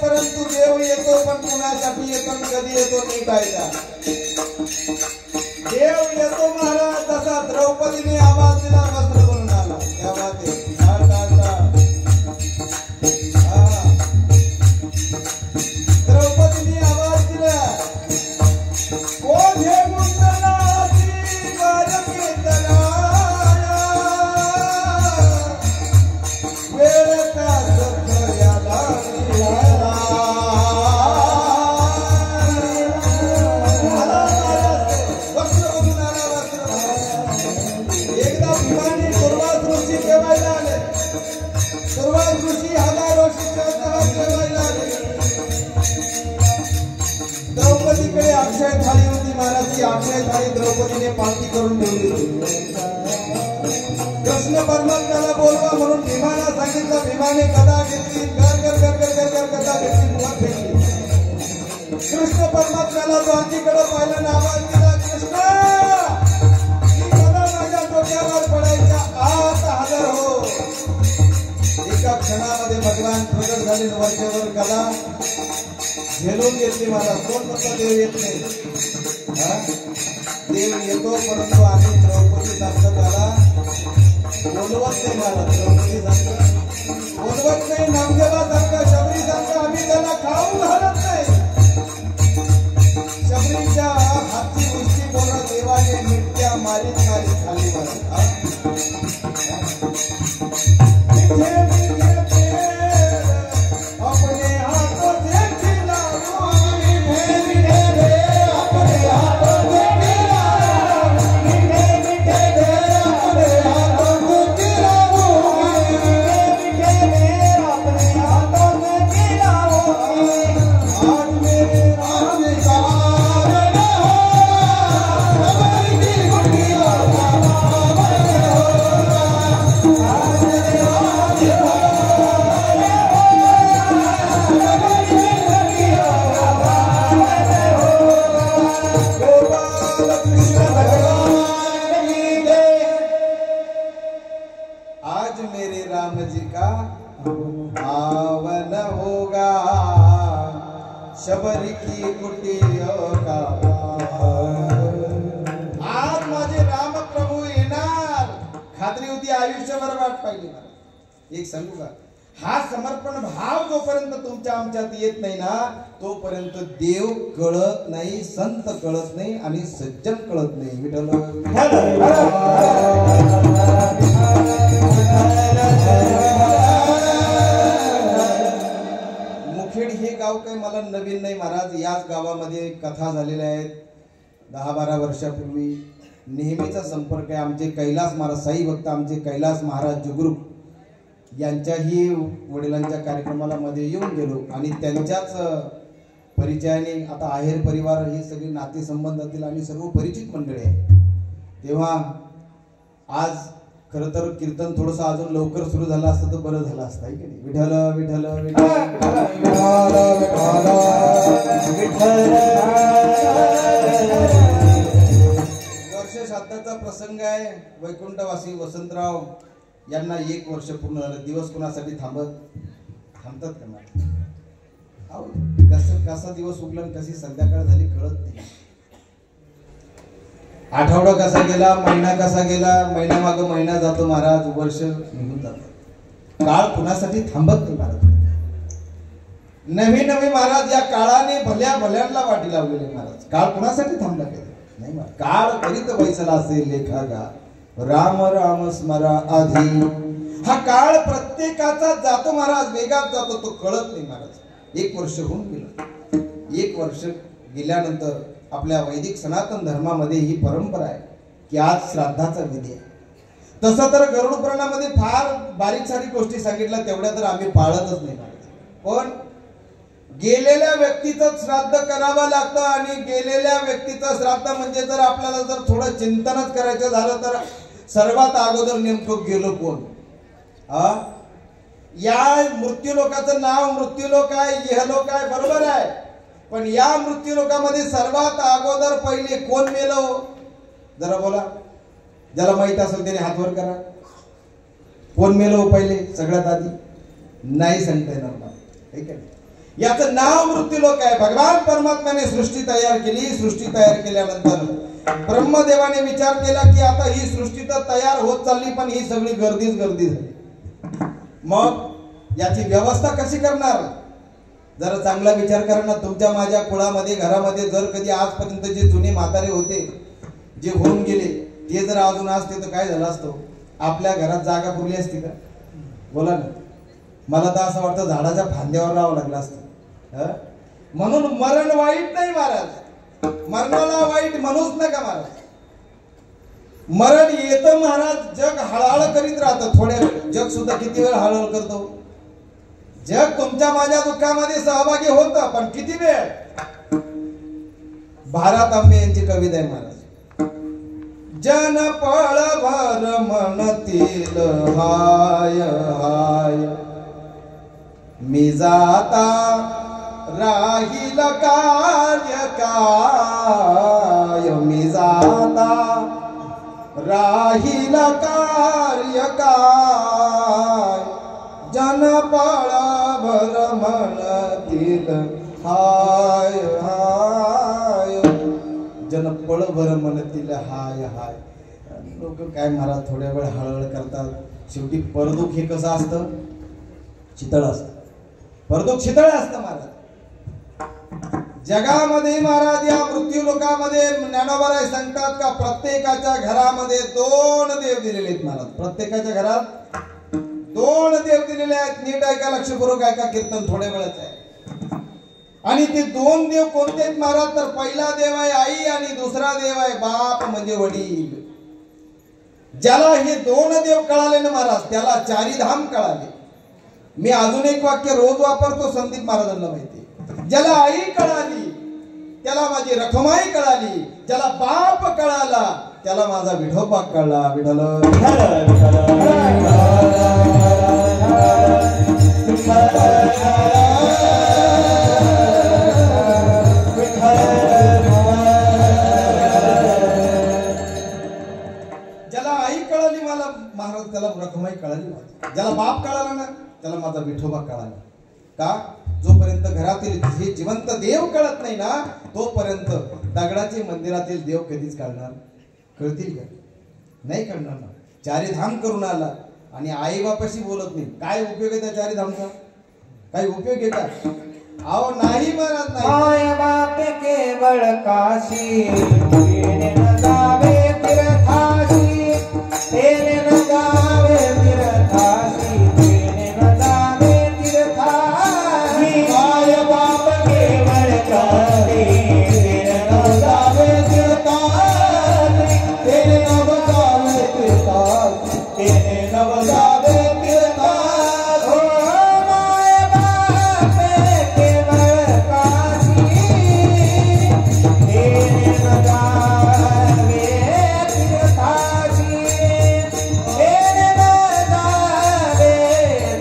परंतु देव येतो, पण कुणासाठी येतो, कधी येतो नाही पाहिजे. देव येतो महाराज तसा द्रौपदीने आवाज दिला, वस्त्र बनून आला. त्या बाते द्रौपदीने आवाज दिला, कोण हे मुंडनाची बालके तराया, वेळचा सखयाला द्रौपदीकडे अक्षय थाळी होती महाराज. ती अक्षय थाळी द्रौपदीने पालखी करून ठेवली. कृष्ण परमात्म्याला बोलवा म्हणून भीमाला सांगितलं. भीमाने गदा घेतली, कर कर कर कर कर कर गदा घेतली, मुखात फेकली. कृष्ण परमात्म्याला द्वारकीकडे पाहिलं ना, आवाज दिला, कृष्ण ही गदा माझ्या डोक्यावर पडायच्या आत हजर हो. एका क्षणामध्ये भगवान प्रगट झाले. वरच्यावर गदा झेलून घेतली महाराज. कोण म्हणतो देव येत नाही? देव येतो, परंतु आम्ही द्रौपदी सारखं त्याला बोलवत नाही महाराज. द्रौपदी सारखं बोलवत नाही, नामदेवा सारखं, शबरी सारखं आम्ही त्याला खाऊ घालत नाही. शबरीच्या हातची गोष्टी बोला देवाने मिठ्या मारीत मारीत खाली महाराज. अपने हाथों से शबरी की कुटियों का आज माझे राम प्रभू येणार. खात्री होती, आयुष्यभर वाट पाहिली. एक सांगू का, हा समर्पण भाव जोपर्यंत तुमच्या आमच्यात येत नाही ना, तोपर्यंत देव कळत नाही, संत कळत नाही आणि सज्जन कळत नाही. विठ्ठल मुखेड हे गाव काही मला नवीन नाही महाराज. याच गावामध्ये कथा झालेल्या आहेत 10-12 वर्षापूर्वी. नेहमीचा संपर्क आहे. आमचे कैलास महाराज साई भक्त, आमचे कैलास महाराज जुगरूप यांच्याही वडिलांच्या कार्यक्रमाला मध्ये येऊन गेलो आणि त्यांच्याच परिचयाने आता आहेर परिवार हे सगळे नातेसंबंधातील आणि सर्व परिचित मंडळी आहे. तेव्हा आज खरं तर कीर्तन थोडंसं अजून लवकर सुरू झालं असतं तर बरं झालं असतं, आहे की नाही? विठ्ठल विठ्ठल वर्ष श्राद्धाचा प्रसंग आहे. वैकुंठवासी वसंतराव यांना 1 वर्ष पूर्ण झालं. दिवस कोणासाठी थांबतात का नाही? कसा दिवस उगला कशी संध्याकाळ झाली कळत नाही. आठवडा कसा गेला, महिना कसा गेला, महिना माग महिना जातो महाराज, वर्ष निघून जातात. काळ कुणासाठी थांबत नाही महाराज. नवी नवी महाराज या काळाने भल्या भल्यांना वाटी लावलेले महाराज. काळ कुणासाठी थांबला कधी नाही महाराज. काळ करीत बैसला असेल लेखागा राम राम स्मरा आधी. हा काळ प्रत्येकाचा जातो महाराज, वेगात जातो, तो कळत नाही महाराज. 1 वर्ष होऊन गेलं. 1 वर्ष गेल्यानंतर आपल्या वैदिक सनातन धर्मामध्ये ही परंपरा आहे की आज श्राद्धाचा विधी आहे. तसं तर गरुड पुराणामध्ये फार बारीक सारीक गोष्टी सांगितल्या, तेवढ्या तर आम्ही पाळतच नाही महाराज. पण गेलेल्या व्यक्तीचं श्राद्ध करावं लागतं. आणि गेलेल्या व्यक्तीचं श्राद्ध म्हणजे जर आपल्याला जर थोडं चिंतनच करायचं झालं तर सर्वात अगोदर नेमकं गेलो कोण? या मृत्यूलोकाचं नाव मृत्यूलोक आहे, इहलोक आहे, बरोबर आहे. पण या मृत्यूलोकामध्ये सर्वात अगोदर पहिले कोण मेलो? जरा बोला, ज्याला माहित असेल त्याने हात वर करा. कोण मेलो पहिले सगळ्यात आधी? नाही सांगता येणार मला. याचं नाव मृत्यूलोक आहे. भगवान परमात्म्याने सृष्टी तयार केली. सृष्टी तयार केल्यानंतर ब्रह्मदेवाने विचार केला की आता ही सृष्टी तर तयार होत चालली, पण ही सगळी गर्दीच गर्दी झाली. मग याची व्यवस्था कशी करणार? जरा चांगला विचार करा ना. तुमच्या माझ्या कुळामध्ये घरामध्ये जर कधी आजपर्यंत जे जुने म्हातारे होते, जे होऊन गेले, ते जर अजून असते तर काय झालं असतं? आपल्या घरात जागा पुरली असती का? बोला ना. मला तर असं वाटतं झाडाच्या फांद्यावर राहावं लागलं असतं. म्हणून मरण वाईट नाही महाराज. मरणाला वाईट म्हणूच नका महाराज. मरण येतं महाराज. जग हळहळ करीत राहतं थोड्या वेळ. जग सुद्धा किती वेळ हळहळ करतो? जग तुमच्या माझ्या दुःखामध्ये सहभागी होतं, पण किती वेळ? भारत आंबे यांची कविता आहे महाराज. जन पळ भर म्हणतील हाय हाय, मी जाता राहील कार्य काय, मी जाता राहील कार्य काय, जन पळ भर म्हणतील हाय हाय, जन पळ भर म्हणतील हाय हाय. लोक काय महाराज थोड्या वेळ हळहळ करतात. शेवटी परदुख हे कसं असतं? चितळ असतं. परदुख चितळ असतं महाराज. जगामध्ये महाराज या मृत्यू लोकामध्ये ज्ञानोबाराय सांगतात का प्रत्येकाच्या घरामध्ये 2 देव दिलेले आहेत महाराज. प्रत्येकाच्या घरात 2 देव दिलेले आहेत. नीट ऐका, लक्षपूर्वक ऐका. कीर्तन थोड्या वेळच आहे. आणि ते 2 देव कोणते आहेत महाराज? तर पहिला देव आहे आई आणि दुसरा देव आहे बाप म्हणजे वडील. ज्याला हे 2 देव कळाले ना महाराज, त्याला 4 धाम कळाले. मी अजून एक वाक्य रोज वापरतो, संदीप महाराजांना माहिती. ज्याला आई कळाली त्याला माझी रखमाई कळाली. ज्याला बाप कळाला त्याला माझा विठोबा कळला. विठ्ठल ज्याला आई कळाली मला महाराज, त्याला रखमाई कळाली. ज्याला बाप कळाला ना त्याला माझा विठोबा कळाला. का? जोपर्यंत घरातील हे जिवंत देव कळत नाही ना, तोपर्यंत दगडाचे मंदिरातील देव कधीच कळणार? कळतील का? नाही कळणार ना. 4 धाम करून आला आणि आई बापाशी बोलत नाही. काय उपयोग आहे त्या 4 धामचा? काही उपयोग आहे का? अहो नाही महाराज, नाही. माय बाप केवळ काशी, तेने न जावे तीर्थाशी, तेने न जावे तीर्थाशी, तेने न जावे तीर्थाशी. माय बाप केवळ काशी, तेने न जावे तीर्थाशी, तेने न जावे तीर्थाशी, तेने न जावे तीर्थाशी. ओ माय बाप केवळ काशी, तेने न जावे तीर्थाशी, तेने न जावे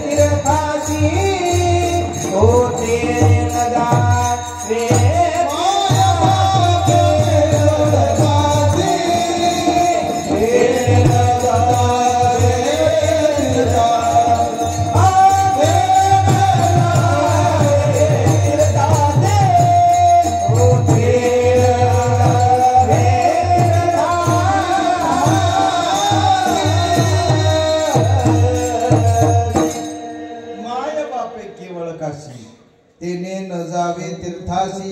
तीर्थाशी, ओ तेने न जावे. माय बाप केवळ काशी, तेने न जावे तीर्थाशी, माय बापे केवळ काशी, तेने न जावे तीर्थाशी.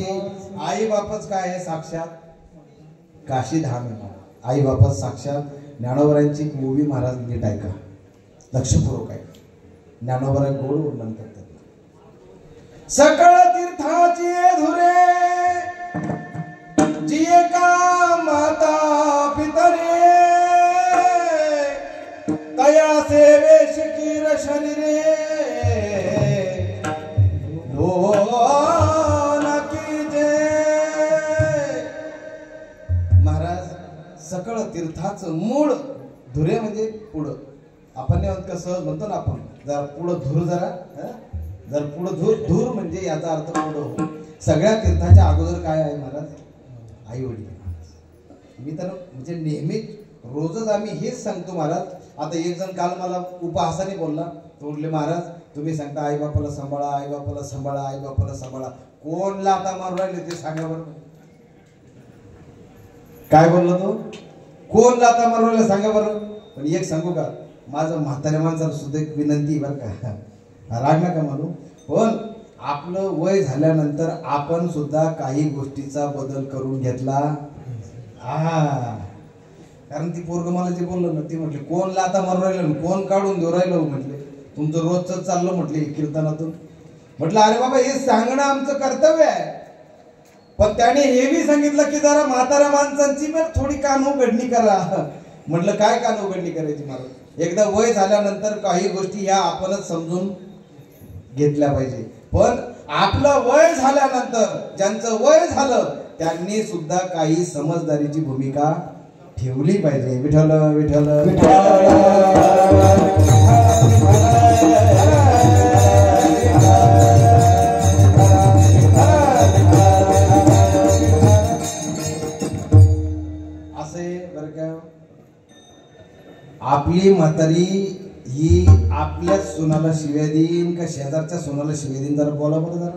आई बापच काय आहे साक्षात काशी धाम आहे. आई बापच साक्षात ज्ञानोबरांची एक मूवी महाराज नीट ऐका, लक्षपूर्वक आहे. ज्ञानोबरा गोड वर्णन करतात. सकळ तीर्थाची धुरे जिये का माता पितरे तया सेवे शिकीर शरीरे महाराज सकळ तीर्थाचं मूळ धुरे म्हणजे पुढं. आपण कसं म्हणतो ना, आपण जरा पुढं धूर जर पुढं धूर म्हणजे याचा अर्थ पुढं हो. सगळ्या तीर्थाच्या अगोदर काय आहे महाराज? आई वडील. मी तर म्हणजे नेहमी रोजच आम्ही हेच सांगतो महाराज. आता एक जण काल मला उपहासाने बोलला, तो म्हटले महाराज तुम्ही सांगता आई बापाला सांभाळा, आई बापाला सांभाळा, आई बापाला सांभाळा. कोण लाथा मारून राहिले ते सांगा बरं. काय बोललो तो? कोण लाथा मारून राहिले सांगा बरं. पण एक सांगू का, माझं म्हाताऱ्या माणसाला सुद्धा एक विनंती बरं का, राग नका म्हणू, पण आपलं वय झाल्यानंतर आपण सुद्धा काही गोष्टीचा बदल करून घेतला. कारण ती पोरग मला जे बोललं ना, ती म्हटली कोण लाथा मारून राहिलं, कोण काढून देऊ राहिलं म्हटले, तुमचं रोजच चाललं म्हटले कीर्तनातून. म्हटलं अरे बाबा हे सांगणं आमचं कर्तव्य आहे, पण त्याने हे बी सांगितलं की जरा म्हाताऱ्या माणसांची पण थोडी कान उघडणी करा. म्हटलं काय कान उघडणी करायची महाराज? एकदा वय झाल्यानंतर काही गोष्टी ह्या आपणच समजून घेतल्या पाहिजे. पण आपलं वय झाल्यानंतर ज्यांचं वय झालं त्यांनी सुद्धा काही समजदारीची भूमिका ठेवली पाहिजे. विठ्ठल विठ्ठल असे बर का. आपली म्हातारी ही आपल्या सुनाला शिव्या देईन का शेजारच्या सुनाला शिव्या देईन? जरा बोला बरं जरा.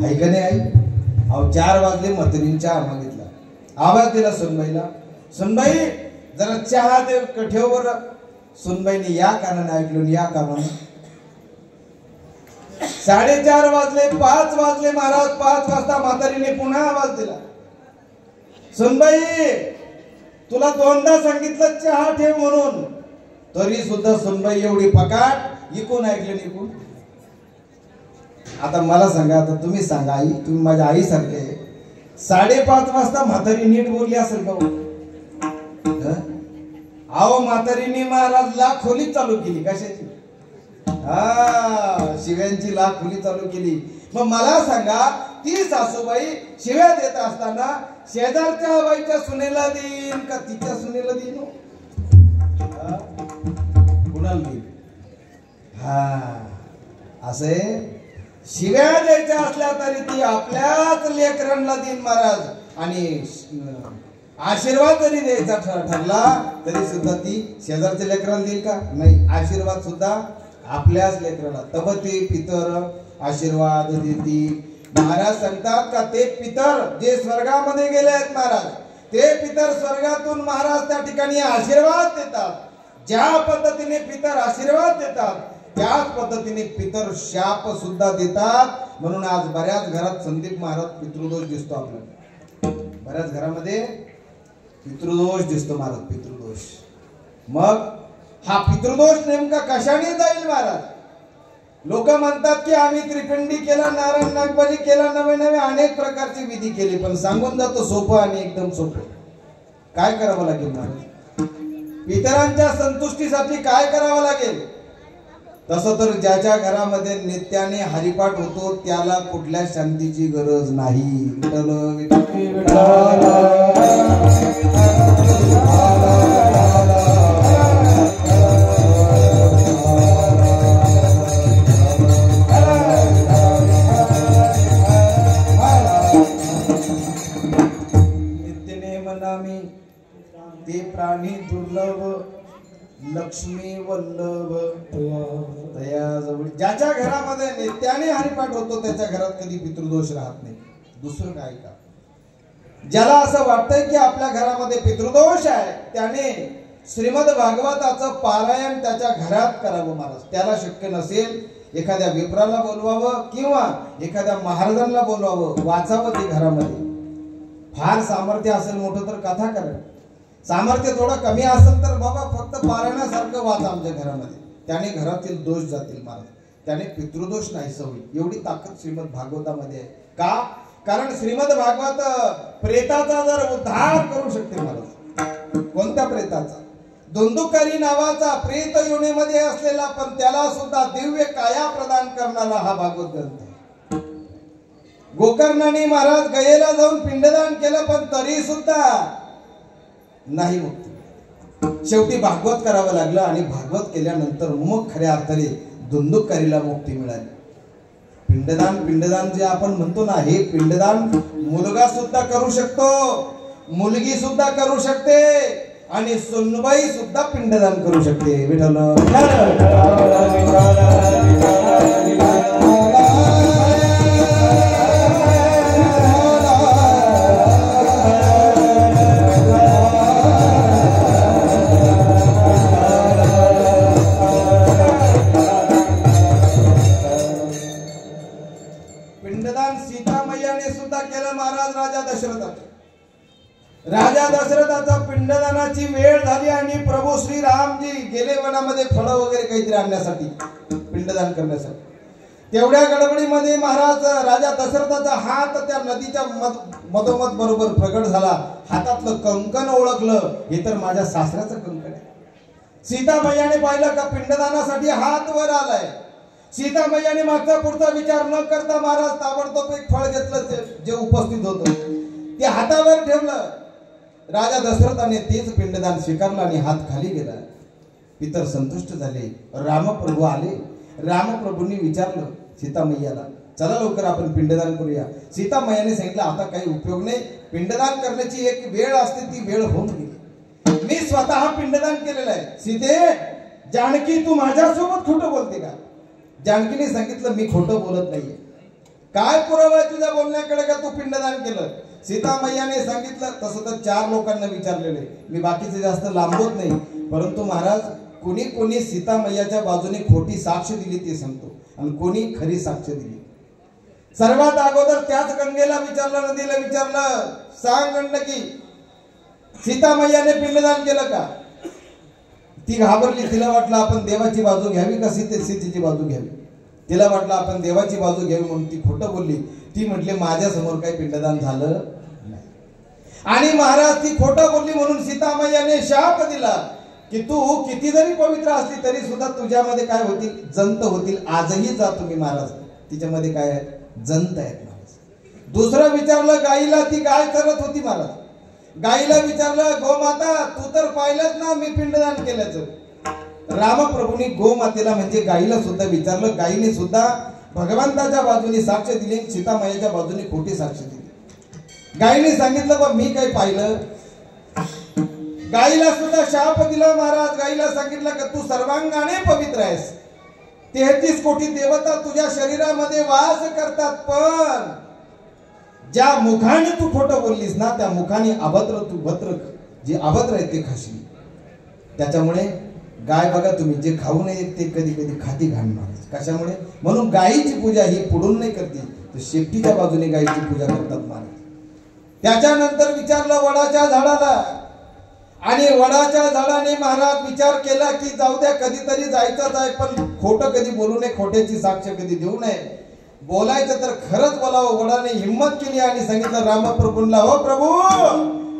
आहे का नाही आई? अहो 4 वाजले, म्हातारीने चहा मागितला, आवाज दिला सुनबाईला, सुनबाई जरा चहा दे ठेव बरं. सुनबाईने या कानाने ऐकलं, या कानाने. 4:30 वाजले, 5 वाजले महाराज. 5 वाजता म्हातारीने पुन्हा आवाज दिला, सुनबाई तुला 2दा सांगितलं चहा ठेव म्हणून, तरी सुद्धा सुनबाई एवढी पकाट. इकून ऐकलं निकून. आता मला सांगा, आता तुम्ही सांगा आई, तुम्ही माझ्या आई सारखे. 5:30 वाजता म्हातारी नीट बोलली असेल का? अहो म्हातारीने महाराज लाख खोली चालू केली. कशाची? शिव्यांची लाख खोली चालू केली. मग मला सांगा, ती सासूबाई शिव्या देत असताना शेजारच्या बाईच्या सुनेला देईन का तिच्या सुनेला देईन? कुणाला देईन? असे शिव्या द्यायच्या असल्या तरी ती आपल्याच लेकरांना देईन महाराज. आणि आशीर्वाद जरी द्यायचा ठरला तरी सुद्धा ती शेजारच्या लेकराला देईल का? नाही, आशीर्वाद सुद्धा आपल्याच लेकराला. तब ते पितर आशीर्वाद देतील. महाराज सांगतात का ते पितर जे स्वर्गामध्ये गेले आहेत महाराज, ते पितर स्वर्गातून महाराज त्या ठिकाणी आशीर्वाद देतात. ज्या पद्धतीने पितर आशीर्वाद देतात त्याच पद्धतीने पितर शाप सुद्धा देतात. म्हणून आज बऱ्याच घरात संदीप महाराज पितृदोष दिसतो. आपल्याला बऱ्याच घरामध्ये पितृदोष दिसतो महाराज, पितृदोष. मग हा पितृदोष नेमका कशाने जाईल महाराज? लोक म्हणतात की आम्ही त्रिपिंडी केला, नारायण नागबली केला, नवे नवे अनेक प्रकारची विधी केली. पण सांगून जातो सोपं आणि एकदम सोपं. काय करावं लागेल महाराज? पितरांच्या संतुष्टीसाठी काय करावं लागेल? तसं तर ज्याच्या घरामध्ये नित्याने हरिपाठ होतो त्याला कुठल्या शांतीची गरज नाही. विठ्ठल विठ्ठल ते प्राणी दुर्लभ लक्ष्मी वल्लभ तयाजवळ. ज्याच्या घरामध्ये नित्याने हरिपाठ होतो त्याच्या घरात कधी पितृदोष राहत नाही. दुसरं काय का? ज्याला असं वाटतंय की आपल्या घरामध्ये पितृदोष आहे त्याने श्रीमद भागवताचं पारायण त्याच्या घरात करावं महाराज. त्याला शक्य नसेल एखाद्या विप्राला बोलवावं किंवा एखाद्या महाराजांना बोलवावं, वाचावं ते घरामध्ये. फार सामर्थ्य असेल मोठं तर कथा करेल, सामर्थ्य थोडं कमी असेल तर बाबा फक्त पारायणासारखं वाचा आमच्या घरामध्ये, त्याने घरातील दोष जातील महाराज, त्याने पितृदोष नाहीसा होईल. एवढी ताकद श्रीमद भागवतामध्ये आहे. का? कारण श्रीमद भागवत प्रेताचा जर उद्धार करू शकते महाराज. कोणत्या प्रेताचा? धुंदुकारी नावाचा प्रेत योनीमध्ये असलेला, पण त्याला सुद्धा दिव्य काया प्रदान करणारा हा भागवत ग्रंथ आहे. गोकर्णाने महाराज गयेला जाऊन पिंडदान केलं, पण तरी सुद्धा नाही मुक्ती. शेवटी भागवत करावं लागलं आणि भागवत केल्यानंतर मग खऱ्या अर्थाने धुंदुकारीला मुक्ती मिळाली. पिंडदान जे आपण म्हणतो ना, हे पिंडदान मुलगा सुद्धा करू शकतो, मुलगी सुद्धा करू शकते आणि सुनबाई सुद्धा पिंडदान करू शकते. विठ्ठल राजा दशरथाचा पिंडदानाची वेळ झाली आणि प्रभू श्रीरामजी गेले वनामध्ये फळं वगैरे काहीतरी आणण्यासाठी, पिंडदान करण्यासाठी. तेवढ्या गडबडीमध्ये महाराज राजा दशरथाचा हात त्या नदीच्या मधोमध बरोबर प्रगट झाला. हातातलं कंकण ओळखलं, हे तर माझ्या सासऱ्याचं कंकण आहे. सीतामैयाने पाहिलं का पिंडदानासाठी हात वर आलाय. सीतामैयाने मागचा पुढचा विचार न करता महाराज ताबडतोब एक फळ घेतलं जे उपस्थित होतं, ते हातावर ठेवलं. राजा दशरथाने तेच पिंडदान स्वीकारलं आणि हात खाली गेला. पितर संतुष्ट झाले. रामप्रभू आले. रामप्रभूंनी विचारलं सीतामैयाला, चला लवकर आपण पिंडदान करूया. सीतामैयाने सांगितलं, आता काही उपयोग नाही, पिंडदान करण्याची एक वेळ असते, ती वेळ होऊन गेली. मी स्वतः पिंडदान केलेलं आहे. सीते, जानकी तू माझ्यासोबत खोटं बोलते का? जानकीने सांगितलं, मी खोटं बोलत नाहीये. काय पुरावा आहे तुझ्या बोलण्याकडे का तू पिंडदान केलं? सीतामैयाने सांगितलं. तसं तर 4 लोकांना विचारलेले, मी बाकीचे जास्त लांबवत नाही, परंतु महाराज कोणी कोणी सीतामैयाच्या बाजूने खोटी साक्ष दिली ते सांगतो आणि कोणी खरी साक्ष दिली. सर्वात अगोदर त्याच गंगेला विचारलं, नदीला विचारलं, सांग गंडकी, सीतामैयाने पिंडदान केलं का? ती घाबरली. तिला वाटलं आपण देवाची बाजू घ्यावी का सीतेची बाजू घ्यावी. तिला वाटलं आपण देवाची बाजू घ्यावी म्हणून ती खोटं बोलली. ती म्हटली माझ्या समोर काही पिंडदान झालं नाही. आणि महाराज ती खोटं बोलली म्हणून सीतामैयाने शाप दिला की तू किती जरी पवित्र असली तरी सुद्धा तुझ्यामध्ये काय होतील? जंत होतील. आजही जा तुम्ही महाराज, तिच्यामध्ये काय आहे? जंत आहेत महाराज. दुसरं विचारलं गाईला, ती गाय चरत होती महाराज. गाईला विचारलं, गोमाता तू तर पाहिलंच ना मी पिंडदान केल्याचं. रामप्रभूंनी गोमातेला म्हणजे गाईला सुद्धा विचारलं. गाईने सुद्धा भगवंताच्या बाजूने साक्ष दिली, सीतामाईच्या बाजूने खोटी साक्ष दिली. गाईने सांगितलं बा मी काय पाहिलं. गाईला सुद्धा शाप दिला महाराज. गाईला सांगितलं की तू सर्वांगाने पवित्र आहेस, 33 कोटी देवता तुझ्या शरीरामध्ये वास करतात, पण ज्या मुखाने तू खोटं बोललीस ना त्या मुखाने अभद्र तू भद्र जे अभद्र आहे ते खाशील. त्याच्यामुळे गाय बघा तुम्ही, जे खाऊ नये ते कधी कधी खाती घाण महाराज. कशामुळे? म्हणून गायीची पूजा ही पुढून नाही करते, तर शेपटीच्या बाजूने गायीची पूजा करतात महाराज. त्याच्यानंतर विचारलं वडाच्या झाडाला, आणि वडाच्या झाडाने महाराज विचार केला की जाऊ द्या कधीतरी जायचंच आहे, पण खोटं कधी बोलू नये, खोट्याची साक्ष कधी देऊ नये, बोलायचं तर खरंच बोलावं. वडाने हिंमत केली आणि सांगितलं रामप्रभूंना, हो प्रभू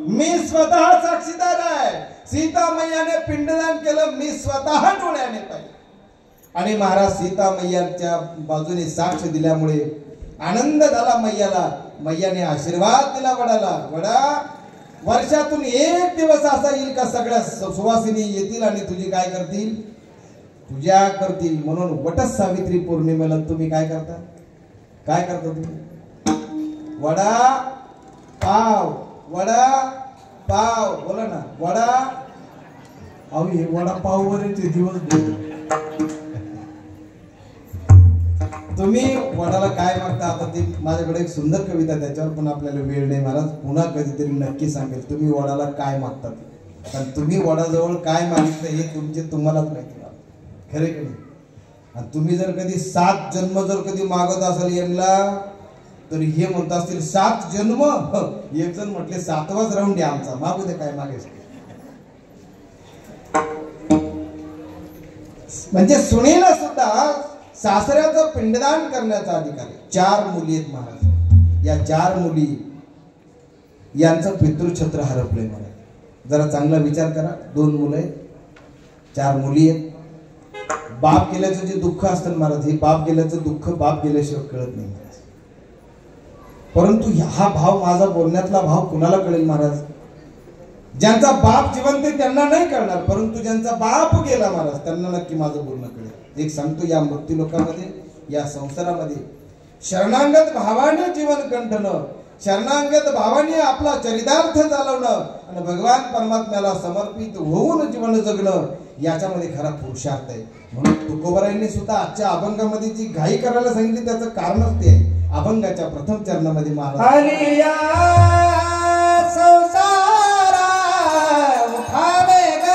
मी स्वतः साक्षीदार आहे, सीतामैयाने पिंडदान केलं, मी स्वतः डोळ्याने पाहिलं. आणि महाराज सीतामैयाच्या बाजूने साक्ष दिल्यामुळे आनंद झाला मैयाला. मैयाने आशीर्वाद दिला वडाला. वडा वर्षातून एक दिवस असा येईल का सगळ्या सुवासिनी येतील आणि तुझी काय करतील? पूजा करतील. म्हणून वट सावित्री पौर्णिमेला तुम्ही काय करता? काय करता तुम्ही? वडा पाव, वडा पाव, बोला ना वडा. अहो हे वडा पाव वरचे दिवस तुम्ही वडाला काय मागता? आता ते माझ्याकडे एक सुंदर कविता, त्याच्यावर पण आपल्याला वेळ नाही महाराज, पुन्हा कधीतरी नक्की सांगेल तुम्ही वडाला काय मागतात. कारण तुम्ही वडाजवळ काय मागितलं हे तुम्हालाच माहिती. खरे की नाही? आणि तुम्ही जर कधी 7 जन्म जर कधी मागत असाल यांना तर हे म्हणत असतील 7 जन्म. एक जण म्हटले 7वाच राऊंड आहे आमचा, मागू दे काय मागायचं. म्हणजे सुनेला सुद्धा सासऱ्याचं पिंडदान करण्याचा अधिकार आहे. 4 मुली आहेत महाराज. या 4 मुली यांचं पितृछत्र हरपलंय महाराज. जरा चांगला विचार करा. 2 मुलं आहेत, 4 मुली आहेत. बाप गेल्याचं जे दुःख असतं महाराज, हे बाप गेल्याचं दुःख बाप गेल्याशिवाय कळत नाही महाराज. परंतु हा भाव, माझा बोलण्यातला भाव कुणाला कळेल महाराज? ज्यांचा बाप जिवंत आहे त्यांना नाही कळणार, परंतु ज्यांचा बाप गेला महाराज त्यांना नक्की माझं बोलणं कळेल. एक सांगतो, या मृत्यू लोकांमध्ये, या संसारामध्ये शरणांगत भावाने जीवन कंठणं, शरणांगत भावाने आपला चरितार्थ चालवणं आणि भगवान परमात्म्याला समर्पित होऊन जीवन जगणं, याच्यामध्ये खरा पुरुषार्थ आहे. म्हणून तुकोबरायांनी सुद्धा आजच्या अभंगामध्ये जी घाई करायला सांगितली त्याचं कारणच ते आहे. अभंगाच्या प्रथम चरणामध्ये महाराज आलिया संसारा उठावे ग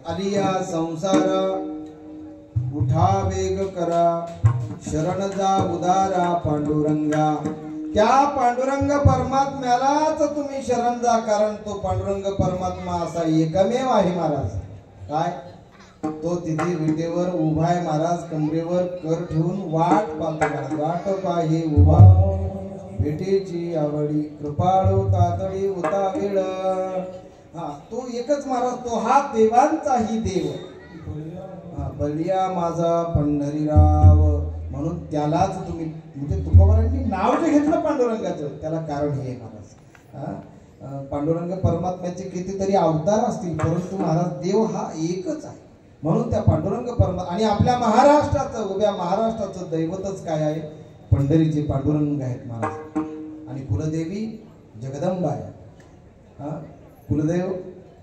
आलिया संसारा उठावे ग कारण तो पांडुरंग परमात्मा असा एकमेव आहे महाराज. काय तो तिथे विटेवर उभा आहे महाराज, कमरेवर कर ठेवून वाट पाहतो महाराज. वाट पाहे उभा भेटेची आवडी, कृपाळू तातडी होता वेळ. हा तो एकच महाराज, तो हा देवांचाही देव. बलिया माझा पंढरीराव, म्हणून त्यालाच तुम्ही, म्हणजे तुकोबारांनी नाव जे घेतलं पांडुरंगाचं त्याला कारण हे महाराज. पांडुरंग परमात्म्याचे कितीतरी अवतार असतील, परंतु महाराज देव हा एकच आहे. म्हणून त्या पांडुरंग परमात्मा आणि आपल्या महाराष्ट्राचं, उभ्या महाराष्ट्राचं दैवतच काय आहे? पंढरीचे पांडुरंग आहेत महाराज. आणि कुलदेवी जगदंबा आहे.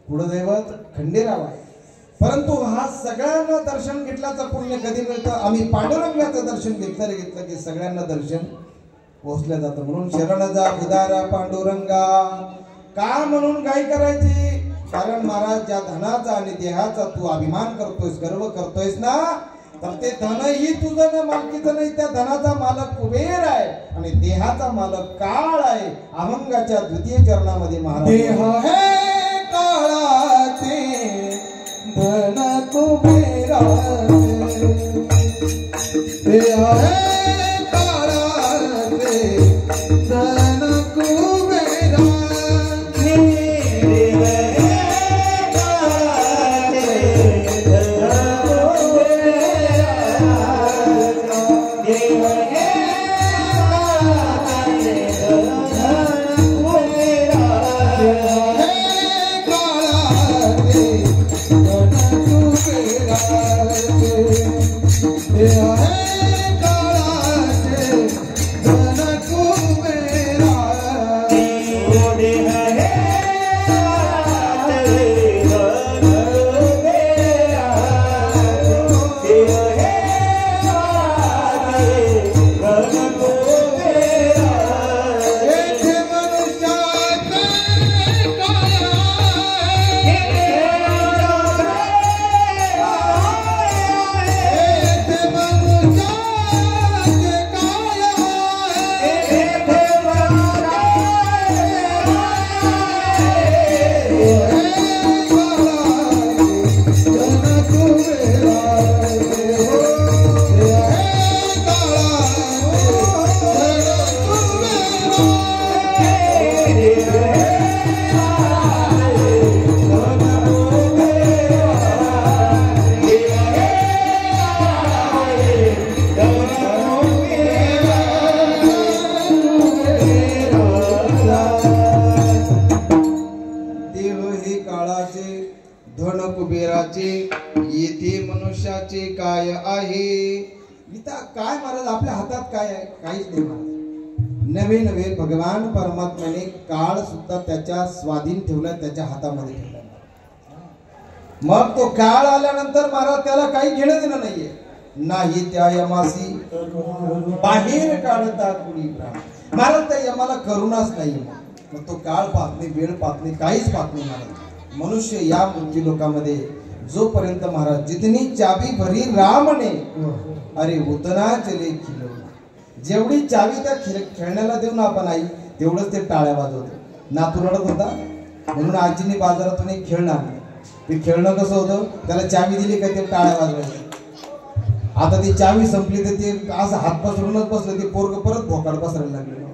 कुलदैवत खंडेराव आहे. परंतु हा सगळ्यांना दर्शन घेतल्याचं पुण्य कधी मिळतं? आम्ही पांडुरंगाचं दर्शन घेतलं की सगळ्यांना दर्शन पोहोचलं जातं. म्हणून शरण जा उदारा पांडुरंगा. का म्हणून काय करायची? कारण महाराज ज्या धनाचा आणि देहाचा तू अभिमान करतोयस, गर्व करतोयस ना, तर ते धन ही तुझं ना मालकीचं नाही. त्या धनाचा मालक कुबेर आहे आणि देहाचा मालक काळ आहे. अभंगाच्या द्वितीय चरणामध्ये महाराज देह है काळाचे धन कुबेराचे, देह है काळाचे धन कुबेराचे, देह है काळाचे धन कुबेराचे, देह है काय आहे काहीच नाही महाराज. नवे नवे भगवान परमात्म्याने काळ सुद्धा त्याच्या स्वाधीन ठेवला, त्याच्या हातामध्ये ठेवला. मग तो काळ आल्यानंतर महाराज त्याला काही घेणं देणं नाहीये. नाही त्या यमासी बाहेर काढता कुणी प्राण. महाराज त्या यमाला करुणाच नाही. मग तो काळ पाहत नाही, वेळ पाहत नाही, काहीच पाहत नाही महाराज. मनुष्य या मृत्यू लोकामध्ये जोपर्यंत महाराज जितनी चाबी भरी रामने अरे उतना चले खिलवला. जेवढी चावी त्या खेळण्याला देऊ ना आपण आई, तेवढंच ते टाळ्या वाजवतो. नातू रडत होता म्हणून आजीने बाजारातून एक खेळणं आणलं. ते खेळणं कसं होतं, त्याला चावी दिली का ते टाळ्या वाजवायचे. आता ती चावी संपली तर ते असं हात पसरूनच बसलं. ते पोरग परत भोकाड बसरायला लागले,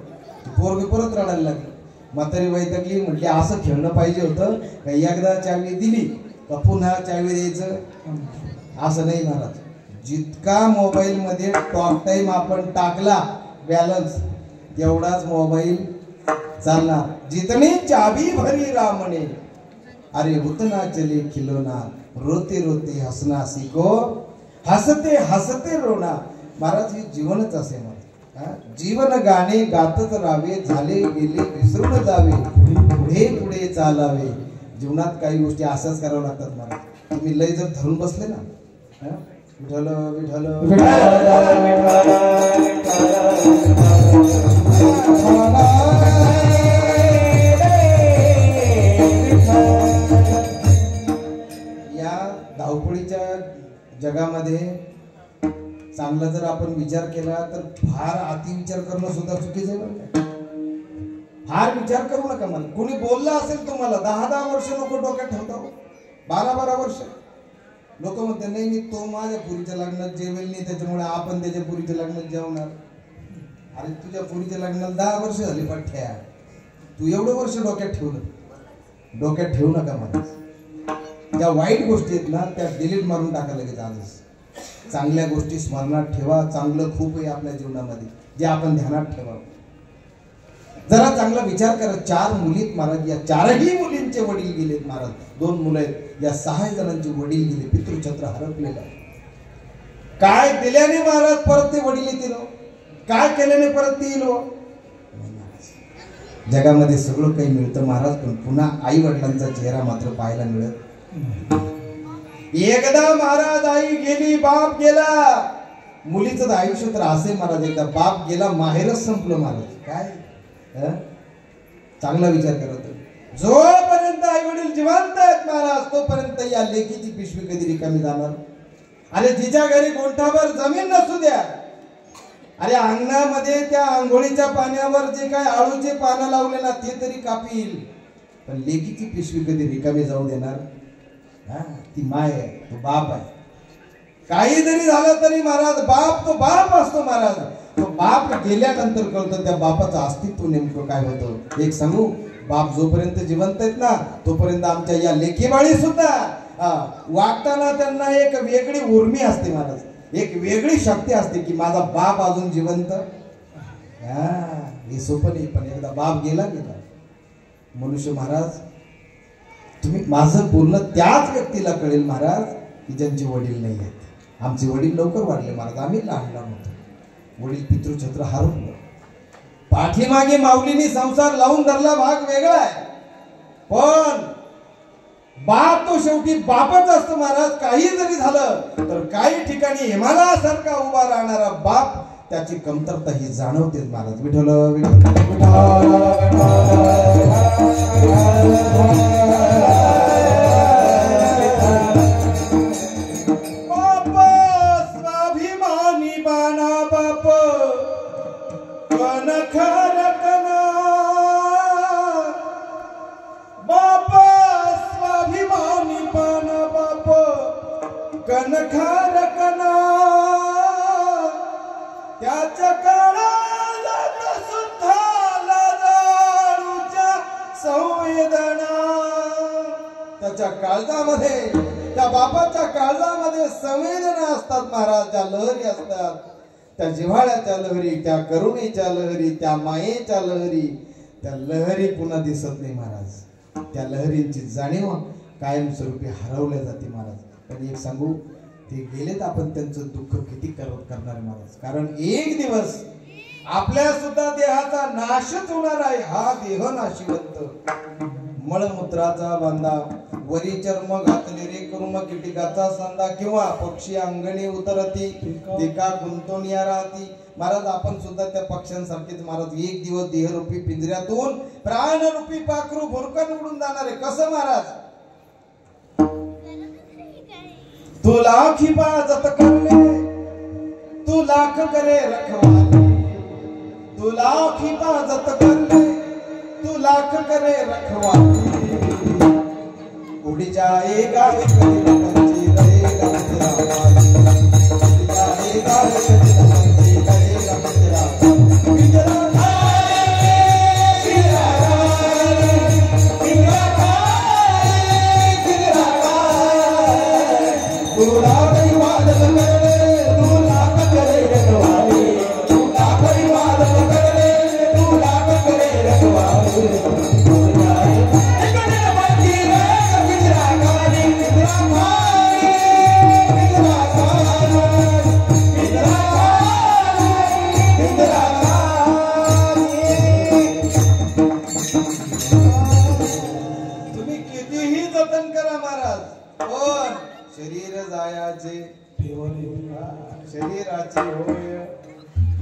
पोरग परत रडायला लागले. म्हातारी वैतकली म्हटली असं खेळणं पाहिजे होतं का एकदा चावी दिली का पुन्हा चावी द्यायचं, असं नाही महाराज. जितका मोबाईल मध्ये टॉक टाइम आपण टाकला बॅलन्स, तेवढाच मोबाईल चालणार. जितनी चाबी भरी रामने अरे उतना चले खिलोना. रोते रोते हसना सीखो, हसते हसते रोना. महाराज हे जीवनच असे महाराज. जीवन गाणे गातच राहावे, झाले गेले विसरून जावे, पुढे पुढे चालावे. जीवनात काही गोष्टी अशाच कराव्या लागतात महाराज. तुम्ही लय जर धरून बसले ना, विठ्ठल विठ्ठल या धावपळीच्या जगामध्ये चांगला जर आपण विचार केला तर फार अति विचार करणं सुद्धा चुकीचं आहे. फार विचार करू नका. मला कोणी बोलला असेल तुम्हाला 10-10 वर्ष लोक डोक्यात ठेवतो, 12-12 वर्ष लोक म्हणते नाही मी तो माझ्या पुरीच्या लग्नात जेवेल नाही त्याच्यामुळे आपण त्याच्या पुरीच्या लग्नात जेवणार. अरे तुझ्या पुरीच्या लग्नाला 10 वर्ष झाली पठ्या, तू एवढं वर्ष डोक्यात ठेवलं. डोक्यात ठेवू नका मला. ज्या वाईट गोष्टी आहेत ना त्या डिलीट मारून टाका लगेच. आजच चांगल्या गोष्टी स्मरणात ठेवा. चांगलं खूप आहे आपल्या जीवनामध्ये जे आपण ध्यानात ठेवावं. जरा चांगला विचार करा. 4 मुलीत महाराज, या 4ही मुलींचे वडील गेलेत महाराज. 2 मुलं आहेत, या 6 जणांचे वडील गेले. पितृछत्र हरपलेलं. काय दिल्याने महाराज परत ते वडील येतील, काय केल्याने परत ते येईल. जगामध्ये सगळं काही मिळतं महाराज, पण पुन्हा आई वडिलांचा चेहरा मात्र पाहायला मिळत. एकदा महाराज आई गेली, बाप गेला. मुलीचं आयुष्य तर असे महाराज, एकदा बाप गेला माहेरच संपलं महाराज. काय चांगला विचार करत. जोपर्यंत आई वडील जिवंत आहेत महाराज, तोपर्यंत या लेकीची पिशवी कधी रिकामी जाणार. अरे जिच्या घरी गोंठाभर जमीन नसू द्या, अरे अंगणामध्ये त्या आंघोळीच्या पाण्यावर जे काय आळूचे पानं लावले ना ते तरी कापील, पण लेकीची पिशवी कधी रिकामी जाऊ देणार. ती माय आहे, तो बाप आहे. काही जरी झालं तरी महाराज बाप तो बाप असतो महाराज. तो बाप गेल्यानंतर कळतं त्या बापाचं अस्तित्व नेमकं काय होतं. एक सांगू, बाप जोपर्यंत जिवंत आहेत ना तोपर्यंत आमच्या या लेकीबाळी सुद्धा वागताना त्यांना एक वेगळी उर्मी असते महाराज, एक वेगळी शक्ती असते की माझा बाप अजून जिवंत. हे सोपं नाही, पण एकदा बाप गेला. मनुष्य महाराज, तुम्ही माझं बोलणं त्याच व्यक्तीला कळेल महाराज की ज्यांचे वडील नाही आहेत. आमचे वडील लवकर वाढले महाराज, आम्ही लहान होतो. वडील पितृछत्र हरवलं. पाठीमागे माऊलीनी संसार लावून धरला भाग वेगळा आहे, पण बाप तो शेवटी बापच असतो महाराज. काही जरी झालं तर काही ठिकाणी हिमालयासारखा उभा राहणारा बाप त्याची कमतरता ही जाणवतेच महाराज. विठ्ठल बाप स्वाभिमानी बाणा बाप कनखर कना. बाप स्वाभिमानी बाणा बाप कनखर कना. त्याच्या काळाला सुद्धा लाजाळूच्या संवेदना. त्याच्या काळजामध्ये, त्या बापाच्या काळजामध्ये संवेदना असतात महाराज, त्या लहरी असतात. त्या जिव्हाळ्याच्या लहरी, त्या करुणेच्या लहरी, त्या मायेच्या लहरी, त्या लहरी पुन्हा दिसत नाही महाराज. त्या लहरींची जाणीव कायमस्वरूपी हरवल्या जाते महाराज. पण एक सांगू, ते गेलेत, आपण त्यांचं दुःख किती करणार महाराज. कारण एक दिवस आपल्या सुद्धा देहाचा नाशच होणार आहे. हा देह नाशिवंत मळमूत्राचा बांधा वरी चर्म घातले रे कर्म कीटिकाचा सांदा किंवा पक्षी अंगणी उतरती एका गुंतवणीया राहती. महाराज आपण सुद्धा त्या पक्ष्यांसारखेच महाराज एक दिवस देहरूपी पिंजऱ्यातून प्राणरूपी पाखरू भुरकन उडून जाणार आहे. कसं महाराज? तू लाख हिफाजत करले तू लाख करे रखवाली तू लाख हिफाजत करले तू लाख करे रखवाली उड़ जाएगा कभी पंछी रहेगा तेरा वाली उड़ जाएगा कभी पंछी रहेगा तेरा पिंजरा शरीराची होय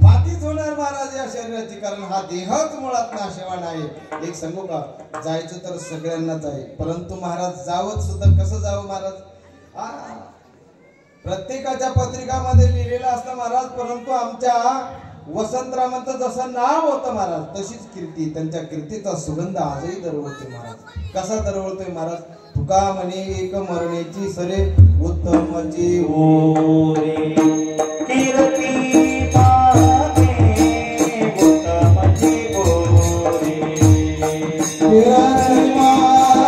मातीच होणार महाराज या शरीराची. कारण हा देहच मुळात नाशवान आहे. एक सांगू का? जायचं तर सगळ्यांनाच आहे, परंतु महाराज जावं सुद्धा कसं जावं महाराज? प्रत्येकाच्या पत्रिकामध्ये लिहिलेलं असतं महाराज. परंतु आमच्या वसंतरामांचं जसं नाव होतं महाराज तशीच कीर्ती, त्यांच्या कीर्तीचा सुगंध आजही दरवळतोय महाराज. कसा दरवळतोय महाराज? तुका म्हणे एक मरणेची सरे उत्तमची हो रे कीर्ती पाहे उत्तमची हो रे कीर्ती पाहे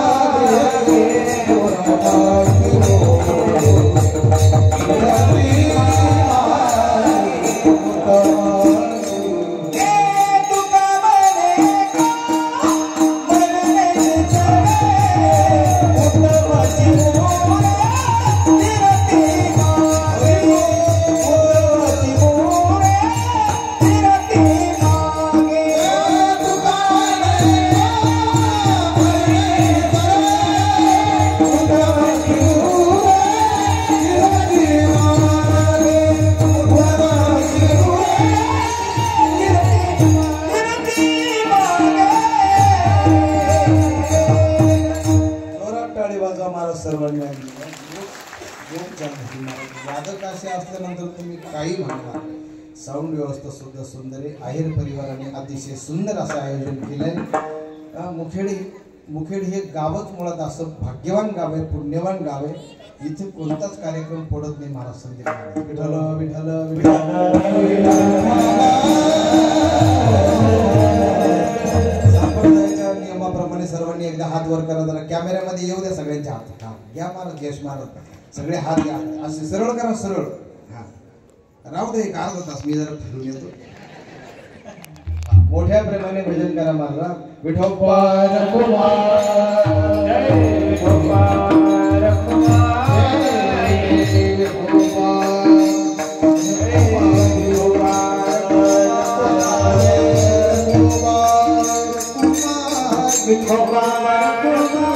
उत्तमची असल्यानंतर तुम्ही काही म्हणा. साऊंड व्यवस्था सुद्धा सुंदर आहे. आहेर परिवाराने अतिशय सुंदर असं आयोजन केलंय. मुखेड हे गावच मुळात असं भाग्यवान गाव आहे, पुण्यवान गाव आहे. इथे कोणताच कार्यक्रम पडत नाही महाराज. संदीप विठ्ठल विठ्ठल संप्रदायाच्या नियमाप्रमाणे सर्वांनी एकदा हात वर करा. जरा कॅमेऱ्यामध्ये येऊ द्या सगळ्यांचे हात. घ्या महाराज, यश महाराज सगळे हात घ्या. असे सरळ करा, सरळ. हा राहू दे एक अर्धा तास, मी जरा फिरून येतो. मोठ्या प्रेमाने भजन करा महाराज. विठोबार कुमार जय विठोबार कुमार जय विठोबार विठोबार कुमार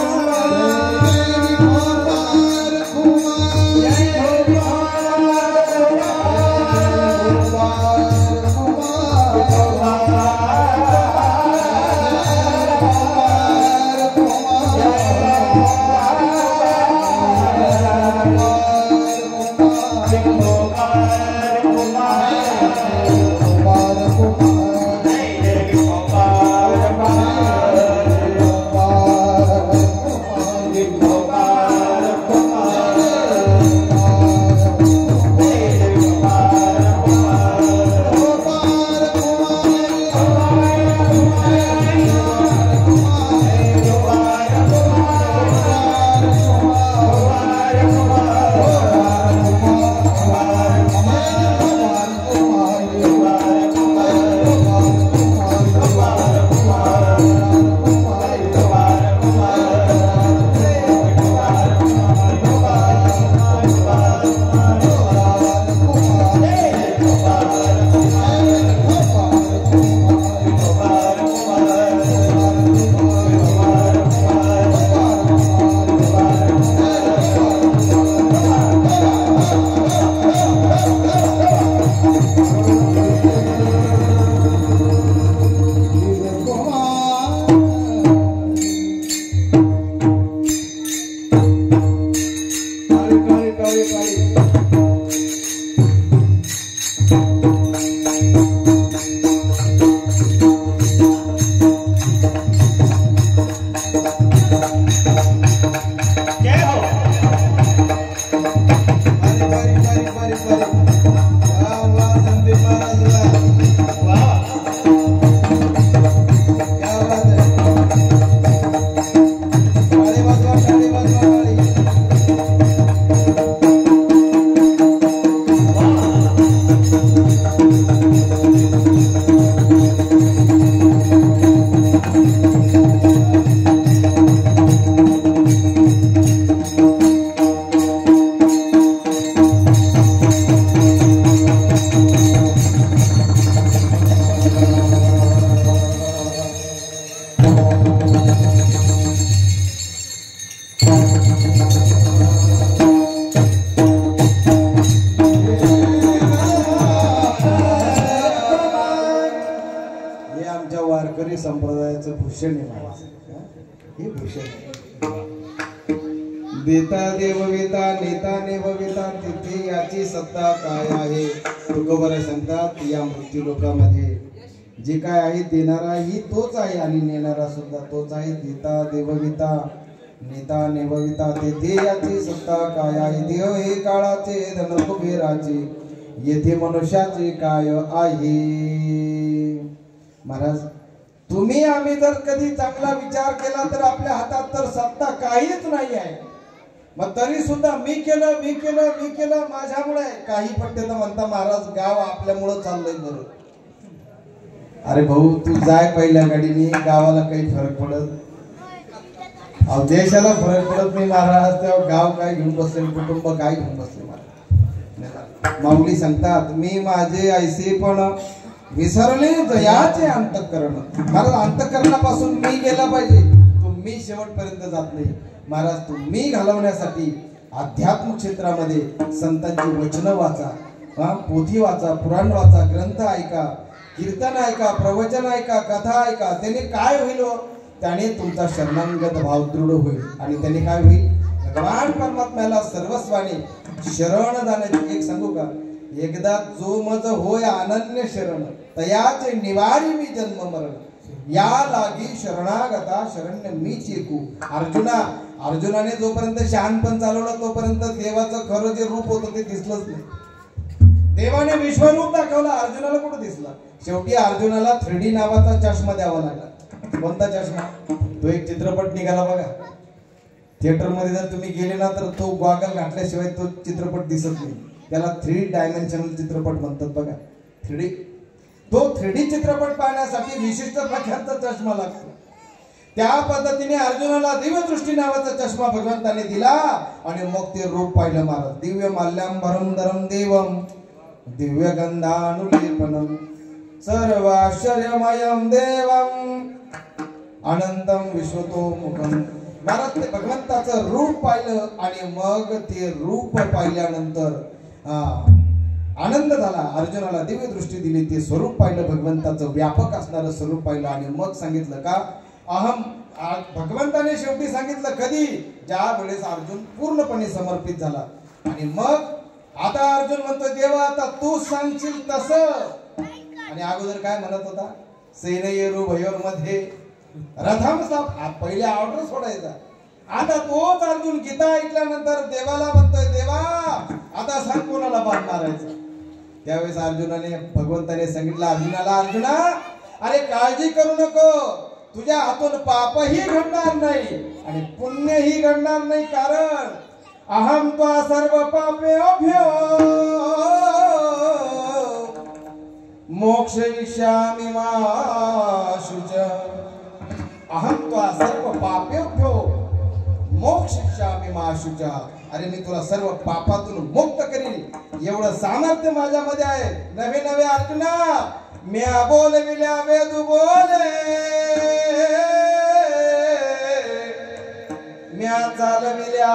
वारकरी संप्रदायाचं भूषण आहे महाराज. हे भूषण आहे. देता देवविता नेता नेवविता तिथे याची सत्ता काय आहे. तुकोबारा सांगतात या मृत्यू लोकामध्ये जे काय आहे देणाराही तोच आहे आणि नेणारा सुद्धा तोच आहे. देता देवविता नेता नेवविता तेथे याची सत्ता काय आहे. देव हे काळाचे धन कुबेराचे येथे मनुष्याचे काय आहे. महाराज तुम्ही आम्ही जर कधी चांगला विचार केला तर आपल्या हातात तर सत्ता काहीच नाही आहे. मग तरी सुद्धा मी केलं माझ्यामुळे काही पट्टे तर म्हणता महाराज गाव आपल्यामुळं चाललंय बरं. अरे भाऊ तू जाय पहिल्या गाडीने गावाला काही फरक पडत देशाला फरक पडत नाही महाराज. तेव्हा गाव काय घेऊन बसले कुटुंब काय घेऊन बसले महाराज. माऊली सांगतात मी माझे ऐसे पण विसरले जयाचे अंतःकरण. महाराज अंतःकरणापासून मी गेला पाहिजे. तुम्ही शेवटपर्यंत जात नाही महाराज. तुम्ही घालवण्यासाठी अध्यात्म क्षेत्रामध्ये संतांची वचनं वाचा, पोथी वाचा, पुराण वाचा, ग्रंथ ऐका, कीर्तन ऐका, प्रवचन ऐका, कथा ऐका. त्याने काय होईल हो? त्याने तुमचा शरणांगत भाव दृढ होईल आणि त्याने काय होईल भगवान परमात्म्याला सर्वस्वाने शरण जाण्याची. एक सांगू का एकदा जो मज होय अनन्य शरण तयाचे निवारी मी जन्म मरण या लागी शरणागता शरण्य मी चेकू. अर्जुनाने जोपर्यंत शहाणपण चालवलं तोपर्यंत देवाचं खरं जे रूप होतं ते दिसलंच नाही. देवाने विश्वरूप दाखवलं अर्जुनाला कुठं दिसला. शेवटी अर्जुनाला 3D नावाचा चष्मा द्यावा लागला. कोणता चष्मा? तो एक चित्रपट निघाला बघा थिएटर मध्ये. जर तुम्ही गेले ना तर तो गॉगल घातल्याशिवाय तो चित्रपट दिसत नाही. त्याला 3 डायमेन्शनल चित्रपट म्हणतात बघा. 3D तो 3D चित्रपट पाहण्यासाठी विशिष्ट प्रकारचा चष्मा लागतो. त्या पद्धतीने अर्जुनाला दिव्यदृष्टी नावाचा चष्मा भगवंताने दिला आणि मग ते रूप पाहिलं महाराज. दिव्य माल्यांबरम धरम देवम दिव्य गंधानुलेपनम सर्वाश्चर्यमयम देवम अनंतम विश्वतोमुखम. महाराज ते भगवंताचं रूप पाहिलं आणि मग ते रूप पाहिल्यानंतर आनंद झाला. अर्जुनाला दिव्य दृष्टी दिली, ते स्वरूप पाहिलं, भगवंताचं व्यापक असणारं स्वरूप पाहिलं आणि मग सांगितलं का अहम. भगवंताने शेवटी सांगितलं कधी ज्या वेळेस अर्जुन पूर्णपणे समर्पित झाला. आणि मग आता अर्जुन म्हणतोय देवा आता तू सांगशील तसं. आणि अगोदर काय म्हणत होता सैन्येरू भयोर मध्ये रथम स्थाप पहिले ऑर्डर सोडायचा. आता तोच अर्जुन गीता ऐकल्यानंतर देवाला म्हणतोय देवा आता सांग कोणाला बाण मारायचं. त्यावेळेस अर्जुनाने भगवंताने सांगितलं अर्जुनाला अर्जुना अरे काळजी करू नको. तुझ्या हातून पापही घडणार नाही आणि पुण्यही घडणार नाही. कारण अहम त्वा सर्व पापेभ्यो मोक्षयिष्यामि मा शुच. अहम त्वा सर्व पापेभ्यो मोक्षयिष्यामि मा शुच. अरे मी तुला सर्व पापातून मुक्त करीन एवढं सामर्थ्य माझ्यामध्ये आहे. नवे नवे अर्जुना म्या बोलविल्या वेदू बोले म्या चालविल्या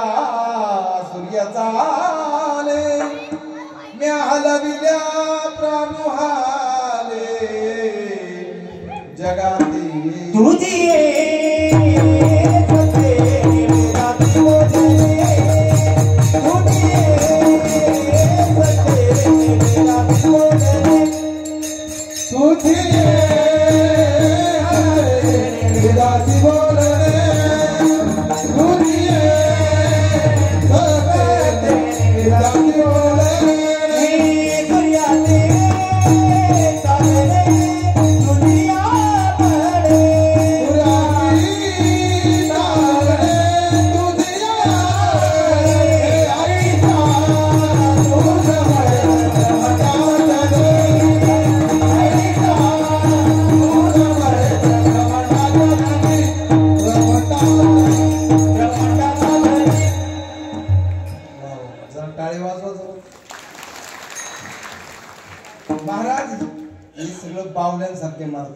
सूर्य चाले म्या हलविल्या प्राणू हाले जगाती तुझी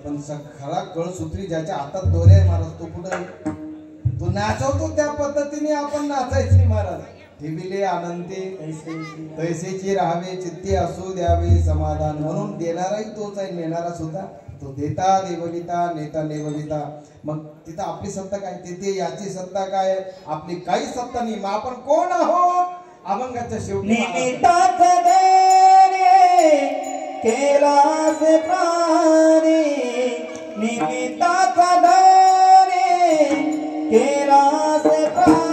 पण खरा कळसूत्री ज्याच्या हातात दोरे आहे महाराज तो कुठे तो नाचवतो त्या पद्धतीने आपण नाचायची महाराज. ठेविले आनंदी तैसेची राहावे चित्ती असू द्यावे समाधान म्हणून देणाराही तोच आहे नेणारा सुद्धा तो देता देवविता नेता नेवविता मग तिथं आपली सत्ता काय तिथे याची सत्ता काय आपली काही सत्ता नाही मग आपण कोण आहोत अभंगाच्या शेवटी केला से प्राणी निमित्ताचा दारे केला से प्राणी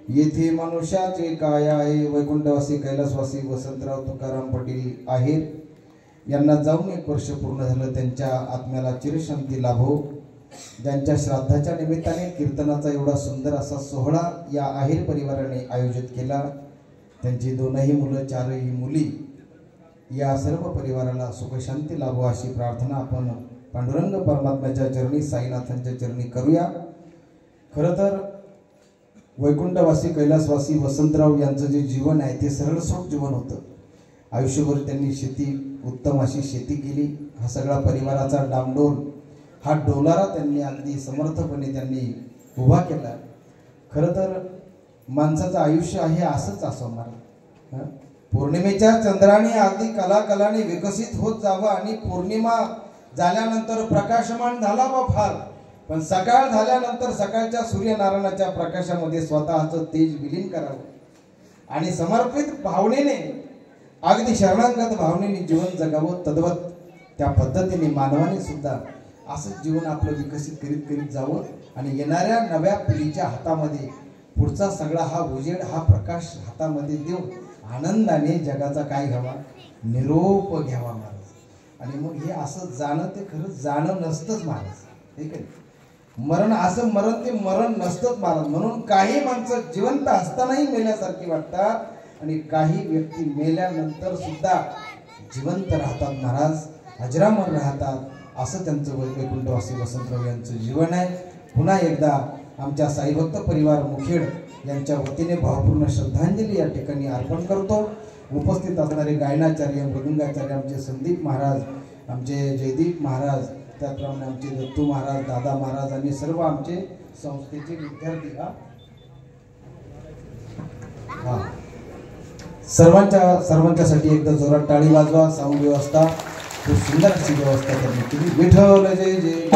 येथे मनुष्याचे काय आहे वैकुंठवासी कैलासवासी वसंतराव तुकाराम पाटील आहेत यांना जाऊन 1 वर्ष पूर्ण झालं त्यांच्या आत्म्याला चिरशांती लाभो ज्यांच्या श्राद्धाच्या निमित्ताने कीर्तनाचा एवढा सुंदर असा सोहळा या आहेर परिवाराने आयोजित केला त्यांची 2ही मुलं 4ही मुली या सर्व परिवाराला सुखशांती लाभो अशी प्रार्थना आपण पांडुरंग परमात्म्याच्या चरणी साईनाथांच्या चरणी करूया खरं तर वैकुंठवासी कैलासवासी वसंतराव यांचं जे जीवन आहे ते सरळसोट जीवन होतं आयुष्यभर त्यांनी शेती उत्तम अशी शेती केली हा सगळा परिवाराचा डामडोल हा डोलारा त्यांनी अगदी समर्थपणे त्यांनी उभा केला. खरं तर माणसाचं आयुष्य आहे असंच असं महाराज. पौर्णिमेच्या चंद्राने अगदी कलाकलाने विकसित होत जावं आणि पौर्णिमा झाल्यानंतर प्रकाशमान झाला बा फार, पण सकाळ झाल्यानंतर सकाळच्या सूर्यनारायणाच्या प्रकाशामध्ये स्वतःचं तेज विलीन करावं आणि समर्पित भावनेने अगदी शरणागत भावनेने जीवन जगावं. तद्वत त्या पद्धतीने मानवाने सुद्धा असंच जीवन आपलं विकसित करीत करीत जावं आणि येणाऱ्या नव्या पिढीच्या हातामध्ये पुढचा सगळा हा उजेड हा प्रकाश हातामध्ये देऊन आनंदाने जगाचा काय घ्यावा, निरोप घ्यावा महाराज. आणि मग हे असं जाणं ते खरंच जाणं नसतंच महाराज. ठीक आहे, मरण असं मरण ते मरण नसतंच महाराज. म्हणून काही माणसं जिवंत असतानाही मेल्यासारखी वाटतात आणि काही व्यक्ती मेल्यानंतर सुद्धा जिवंत राहतात महाराज, अजरामर राहतात. असं त्यांचं वैकुंठवासी वसंतराव यांचं जीवन आहे. पुन्हा एकदा आमच्या साईभक्त परिवार मुखेड यांच्या वतीने भावपूर्ण श्रद्धांजली या ठिकाणी अर्पण करतो. उपस्थित असणारे गायनाचार्य मृदंगाचार्य आमचे संदीप महाराज, आमचे जयदीप महाराज, त्याचप्रमाणे आमचे दत्तू महाराज, दादा महाराज आणि सर्व आमचे संस्थेचे विद्यार्थी. हा सर्वांच्यासाठी एकदा जोरात टाळी वाजवा. साऊंड व्यवस्था खूप सुंदर अशी व्यवस्था त्यांनी केली. विठ्ठल जय जय.